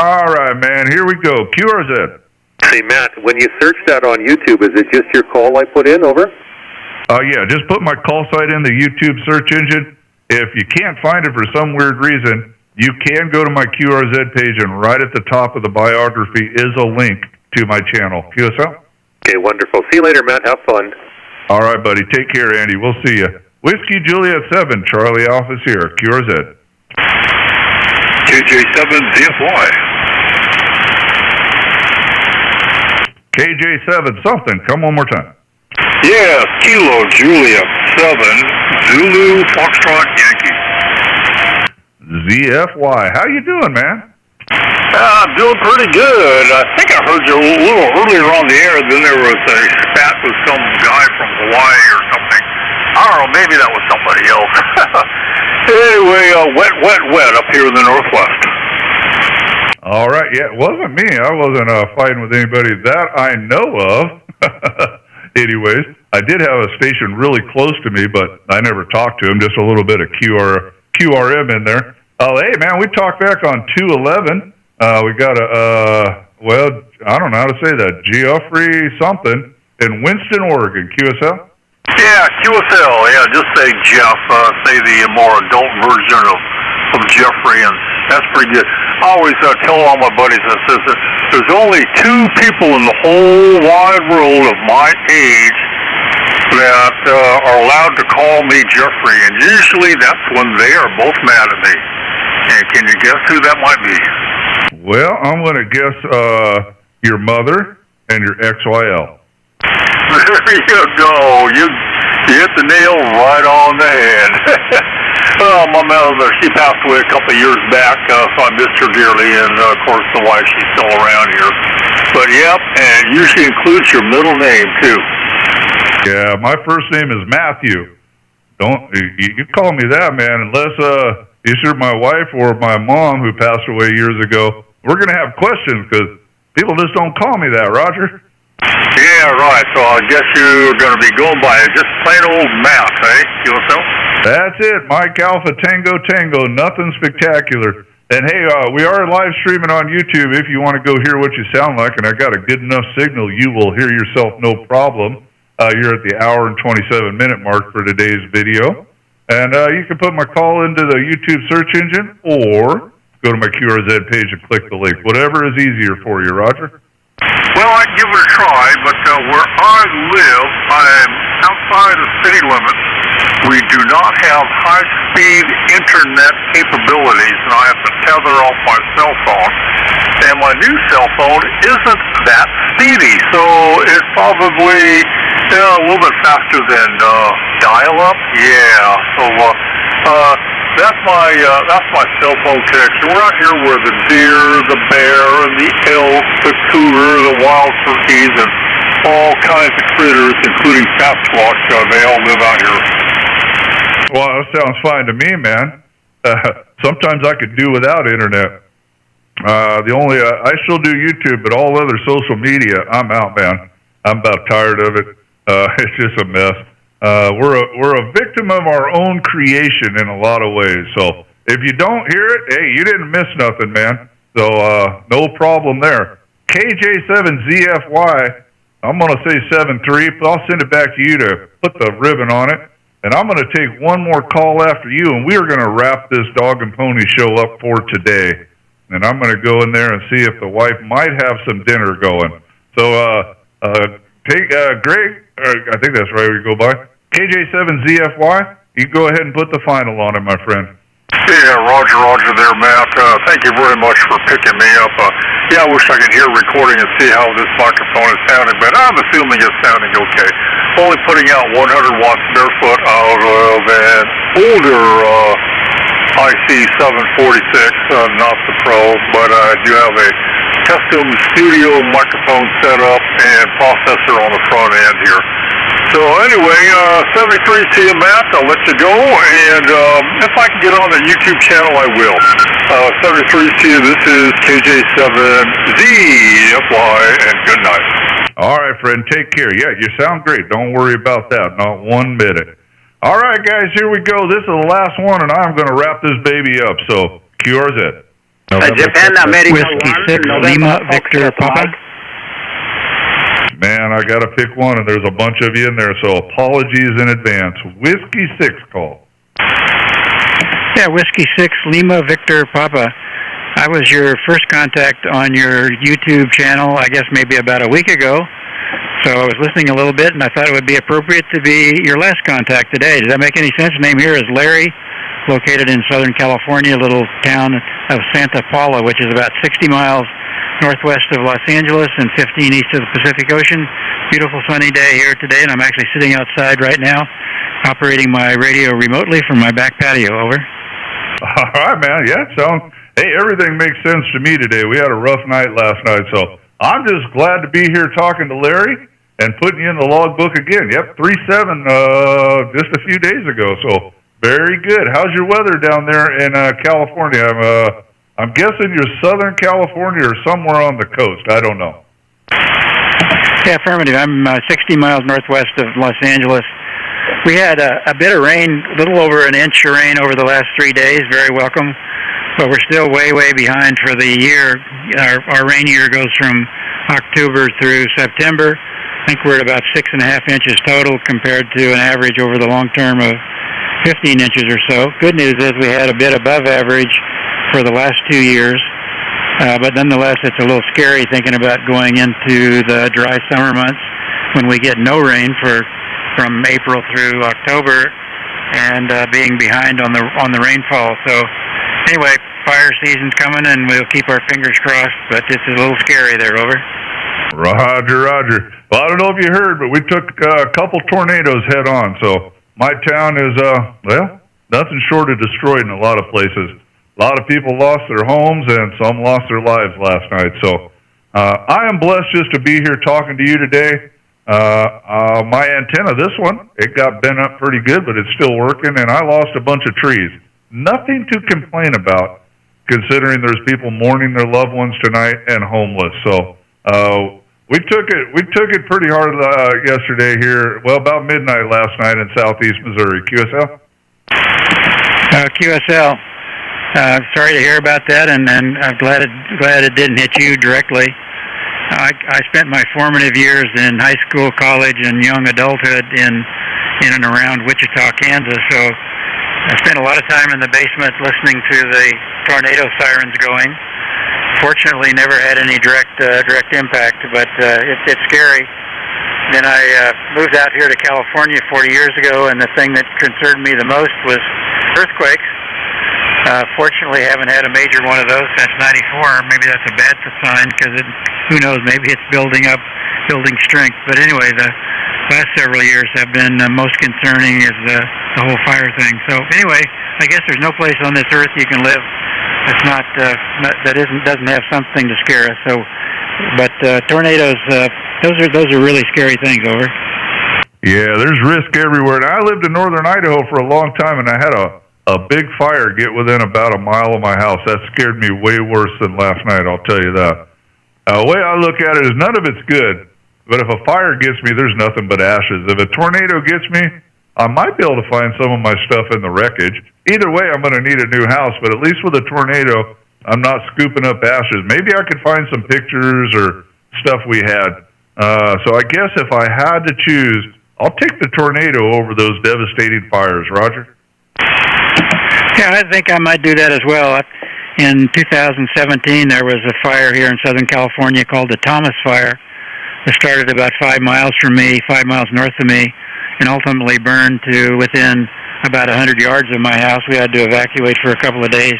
[SPEAKER 1] All right, man. Here we go. QRZ.
[SPEAKER 3] Hey, Matt, when you search that on YouTube, is it just your call I put in? Over?
[SPEAKER 1] Yeah, just put my call site in the YouTube search engine. If you can't find it for some weird reason, you can go to my QRZ page, and right at the top of the biography is a link to my channel. QSL?
[SPEAKER 3] Okay, wonderful. See you later, Matt. Have fun.
[SPEAKER 1] All right, buddy. Take care, Andy. We'll see you. Whiskey Juliet 7, Charlie Alpha's here. QRZ.
[SPEAKER 3] KJ7 ZFY.
[SPEAKER 1] KJ7 something. Come one more time.
[SPEAKER 3] Yes, Kilo Juliet 7, Zulu Foxtrot Yankee.
[SPEAKER 1] ZFY. How you doing, man?
[SPEAKER 3] I'm doing pretty good. I think I heard you a little earlier on the air. Then there was a spat with some guy from Hawaii or something. I don't know. Maybe that was somebody else. Anyway, wet up here in the Northwest.
[SPEAKER 1] All right. Yeah, it wasn't me. I wasn't fighting with anybody that I know of. Anyways, I did have a station really close to me, but I never talked to him. Just a little bit of QRM in there. Oh, hey, man, we talked back on 211. We got well, I don't know how to say that. Geoffrey something in Winston, Oregon. QSL?
[SPEAKER 3] Yeah, QSL. Yeah, just say Jeff. Say the more adult version of Jeffrey, and that's pretty good. I always tell all my buddies that says that there's only 2 people in the whole wide world of my age that are allowed to call me Jeffrey, and usually that's when they are both mad at me. And can you guess who that might be?
[SPEAKER 1] Well, I'm going to guess your mother and your XYL.
[SPEAKER 3] There you go. You hit the nail right on the head. Well, my mother, she passed away a couple of years back, so I missed her dearly, and of course the wife, she's still around here. But yep, and usually includes your middle name too.
[SPEAKER 1] Yeah, my first name is Matthew. Don't you call me that, man, unless either my wife or my mom, who passed away years ago. We're going to have questions because people just don't call me that, Roger.
[SPEAKER 3] Yeah, right. So I guess you're going to be going by just plain old Matt, eh? QSL?
[SPEAKER 1] That's it. Mike Alpha Tango Tango. Nothing spectacular. And hey, we are live streaming on YouTube if you want to go hear what you sound like. And I got a good enough signal, you will hear yourself no problem. You're at the hour and 27-minute mark for today's video. And you can put my call into the YouTube search engine or go to my QRZ page and click the link. Whatever is easier for you, Roger.
[SPEAKER 3] Well, I'd give it a try, but where I live, I'm outside of city limits. We do not have high-speed internet capabilities, and I have to tether off my cell phone. And my new cell phone isn't that speedy, so it's probably a little bit faster than dial-up. Yeah, so that's my cell phone connection. We're out here where the deer, the bear, and the elk, the cougar, the wild turkeys, and all kinds of critters, including Sasquatch, they all live out here.
[SPEAKER 1] Well, that sounds fine to me, man. Sometimes I could do without internet. I still do YouTube, but all other social media, I'm out, man. I'm about tired of it. It's just a mess. We're a victim of our own creation in a lot of ways. So if you don't hear it, hey, you didn't miss nothing, man. So no problem there. KJ7ZFY, I'm going to say 7-3, but I'll send it back to you to put the ribbon on it. And I'm going to take one more call after you, and we are going to wrap this dog and pony show up for today. And I'm going to go in there and see if the wife might have some dinner going. So take Greg, I think that's right we go by, KJ7ZFY, you go ahead and put the final on it, my friend.
[SPEAKER 3] Yeah, Roger there, Matt. Thank you very much for picking me up. Yeah, I wish I could hear recording and see how this microphone is sounding, but I'm assuming it's sounding okay. Only putting out 100 watts barefoot out of an older IC746, not the Pro, but I do have a custom studio microphone setup and processor on the front end here. So anyway, 73 to you, Matt. I'll let you go, and if I can get on the YouTube channel, I will. 73 to you. This is KJ7ZFY, and good night.
[SPEAKER 1] All right, friend. Take care. Yeah, you sound great. Don't worry about that. Not 1 minute. All right, guys, here we go. This is the last one, and I'm going to wrap this baby up. So, QRZ.
[SPEAKER 4] Japan, America,
[SPEAKER 6] Whiskey 6, Lima, Victor, Papa.
[SPEAKER 1] Man, I got to pick one, and there's a bunch of you in there, so apologies in advance. Whiskey 6 call.
[SPEAKER 6] Yeah, Whiskey 6, Lima, Victor, Papa. I was your first contact on your YouTube channel, I guess maybe about a week ago. So I was listening a little bit, and I thought it would be appropriate to be your last contact today. Does that make any sense? Name here is Larry, located in Southern California, a little town of Santa Paula, which is about 60 miles northwest of Los Angeles and 15 east of the Pacific Ocean. Beautiful sunny day here today, and I'm actually sitting outside right now, operating my radio remotely from my back patio. Over.
[SPEAKER 1] All right, man. Yeah, so, hey, everything makes sense to me today. We had a rough night last night, so I'm just glad to be here talking to Larry and putting you in the logbook again. Yep, 3-7 just a few days ago, so very good. How's your weather down there in California? I'm guessing you're Southern California or somewhere on the coast. I don't know.
[SPEAKER 6] Yeah, affirmative. I'm 60 miles northwest of Los Angeles. We had a bit of rain, a little over an inch of rain over the last 3 days. Very welcome. But we're still way behind for the year. Our rain year goes from October through September. I think we're at about 6.5 inches total compared to an average over the long term of 15 inches or so. Good news is we had a bit above average for the last 2 years. But nonetheless, it's a little scary thinking about going into the dry summer months when we get no rain from April through October and being behind on the rainfall. So anyway, fire season's coming, and we'll keep our fingers crossed, but it's a little scary there. Over.
[SPEAKER 1] Roger. Well, I don't know if you heard, but we took a couple tornadoes head on, so my town is, nothing short of destroyed in a lot of places. A lot of people lost their homes, and some lost their lives last night. So I am blessed just to be here talking to you today. My antenna, this one, it got bent up pretty good, but it's still working, and I lost a bunch of trees. Nothing to complain about, considering there's people mourning their loved ones tonight and homeless. So we took it pretty hard yesterday here. Well, about midnight last night in southeast Missouri. QSL.
[SPEAKER 6] QSL. Sorry to hear about that, and I'm glad it didn't hit you directly. I spent my formative years in high school, college, and young adulthood in and around Wichita, Kansas. So I spent a lot of time in the basement listening to the tornado sirens going. Fortunately, never had any direct impact, but it's scary. Then I moved out here to California 40 years ago, and the thing that concerned me the most was earthquakes. Fortunately, haven't had a major one of those since '94. Maybe that's a bad sign because who knows? Maybe it's building strength. But anyway, the last several years have been most concerning is the whole fire thing. So anyway, I guess there's no place on this earth you can live that's doesn't have something to scare us. So, but tornadoes, those are really scary things. Over.
[SPEAKER 1] Yeah, there's risk everywhere. And I lived in northern Idaho for a long time, and I had a big fire get within about a mile of my house. That scared me way worse than last night, I'll tell you that. The way I look at it is none of it's good, but if a fire gets me, there's nothing but ashes. If a tornado gets me, I might be able to find some of my stuff in the wreckage. Either way, I'm going to need a new house, but at least with a tornado, I'm not scooping up ashes. Maybe I could find some pictures or stuff we had. So I guess if I had to choose, I'll take the tornado over those devastating fires. Roger?
[SPEAKER 6] Yeah, I think I might do that as well. In 2017, there was a fire here in Southern California called the Thomas Fire. It started about 5 miles from me, 5 miles north of me, and ultimately burned to within about 100 yards of my house. We had to evacuate for a couple of days.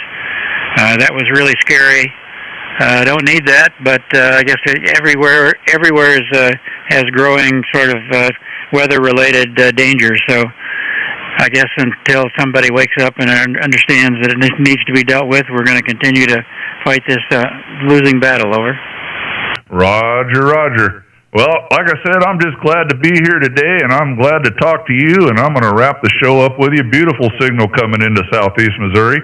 [SPEAKER 6] That was really scary. I don't need that, but I guess everywhere has growing sort of weather-related danger. So I guess until somebody wakes up and understands that it needs to be dealt with, we're going to continue to fight this losing battle. Over.
[SPEAKER 1] Roger. Well, like I said, I'm just glad to be here today, and I'm glad to talk to you, and I'm going to wrap the show up with you. Beautiful signal coming into southeast Missouri.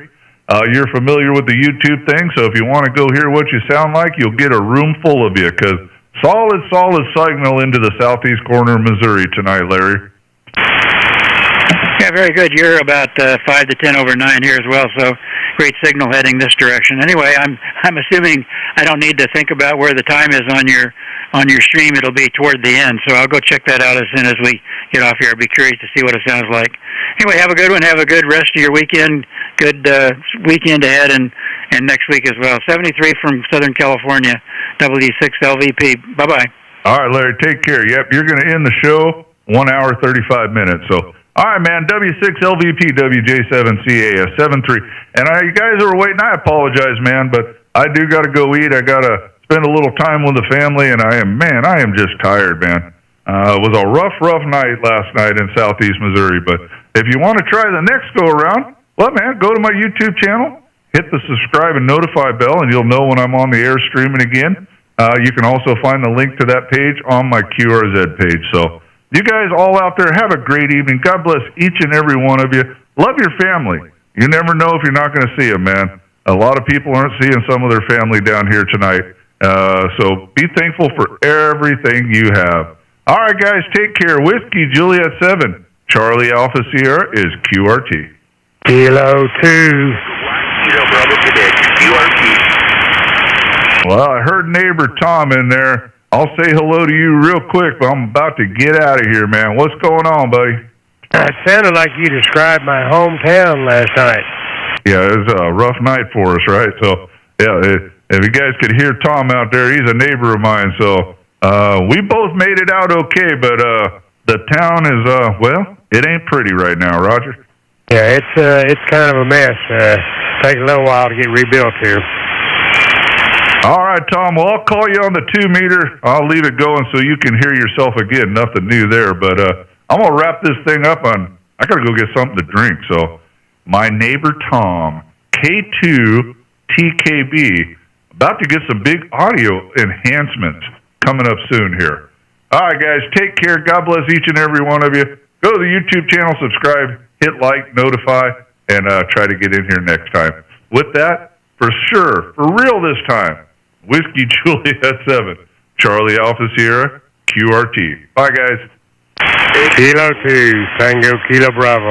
[SPEAKER 1] You're familiar with the YouTube thing, so if you want to go hear what you sound like, you'll get a room full of you, because solid signal into the southeast corner of Missouri tonight, Larry.
[SPEAKER 6] Yeah, very good. You're about 5 to 10 over 9 here as well, so great signal heading this direction. Anyway, I'm assuming I don't need to think about where the time is on your stream. It'll be toward the end, so I'll go check that out as soon as we get off here. I'll be curious to see what it sounds like. Anyway, have a good one. Have a good rest of your weekend. Good weekend ahead and next week as well. 73 from Southern California, W6LVP. Bye-bye.
[SPEAKER 1] All right, Larry, take care. Yep, you're going to end the show 1 hour, 35 minutes. So, all right, man, W6LVP, WJ7CAS, 73. And you guys are waiting. I apologize, man, but I do got to go eat. I got to spend a little time with the family, and I am just tired, man. It was a rough night last night in southeast Missouri. But if you want to try the next go-around, well, man, go to my YouTube channel, hit the subscribe and notify bell, and you'll know when I'm on the air streaming again. You can also find the link to that page on my QRZ page. So you guys all out there, have a great evening. God bless each and every one of you. Love your family. You never know if you're not going to see them, man. A lot of people aren't seeing some of their family down here tonight. So be thankful for everything you have. All right, guys, take care. Whiskey Juliet 7, Charlie Alpha Sierra is QRT.
[SPEAKER 4] Kilo 2.
[SPEAKER 2] Kilo Bravo Quebec, QRT.
[SPEAKER 1] Well, I heard neighbor Tom in there. I'll say hello to you real quick, but I'm about to get out of here, man. What's going on, buddy?
[SPEAKER 4] It sounded like you described my hometown last night.
[SPEAKER 1] Yeah, it was a rough night for us, right? So, yeah, if you guys could hear Tom out there, he's a neighbor of mine. So, we both made it out okay, but the town is, well, it ain't pretty right now, Roger.
[SPEAKER 4] Yeah, it's kind of a mess. Takes a little while to get rebuilt here.
[SPEAKER 1] All right, Tom. Well, I'll call you on the 2 meter. I'll leave it going so you can hear yourself again. Nothing new there, but I'm going to wrap this thing up on, I got to go get something to drink. So, my neighbor Tom, K2TKB, about to get some big audio enhancements coming up soon here. All right, guys, take care. God bless each and every one of you. Go to the YouTube channel, subscribe, hit like, notify, and try to get in here next time. With that, for sure, for real this time, Whiskey Juliet 7, Charlie Alpha Sierra, QRT. Bye, guys.
[SPEAKER 4] Kilo 2, Tango Kilo Bravo.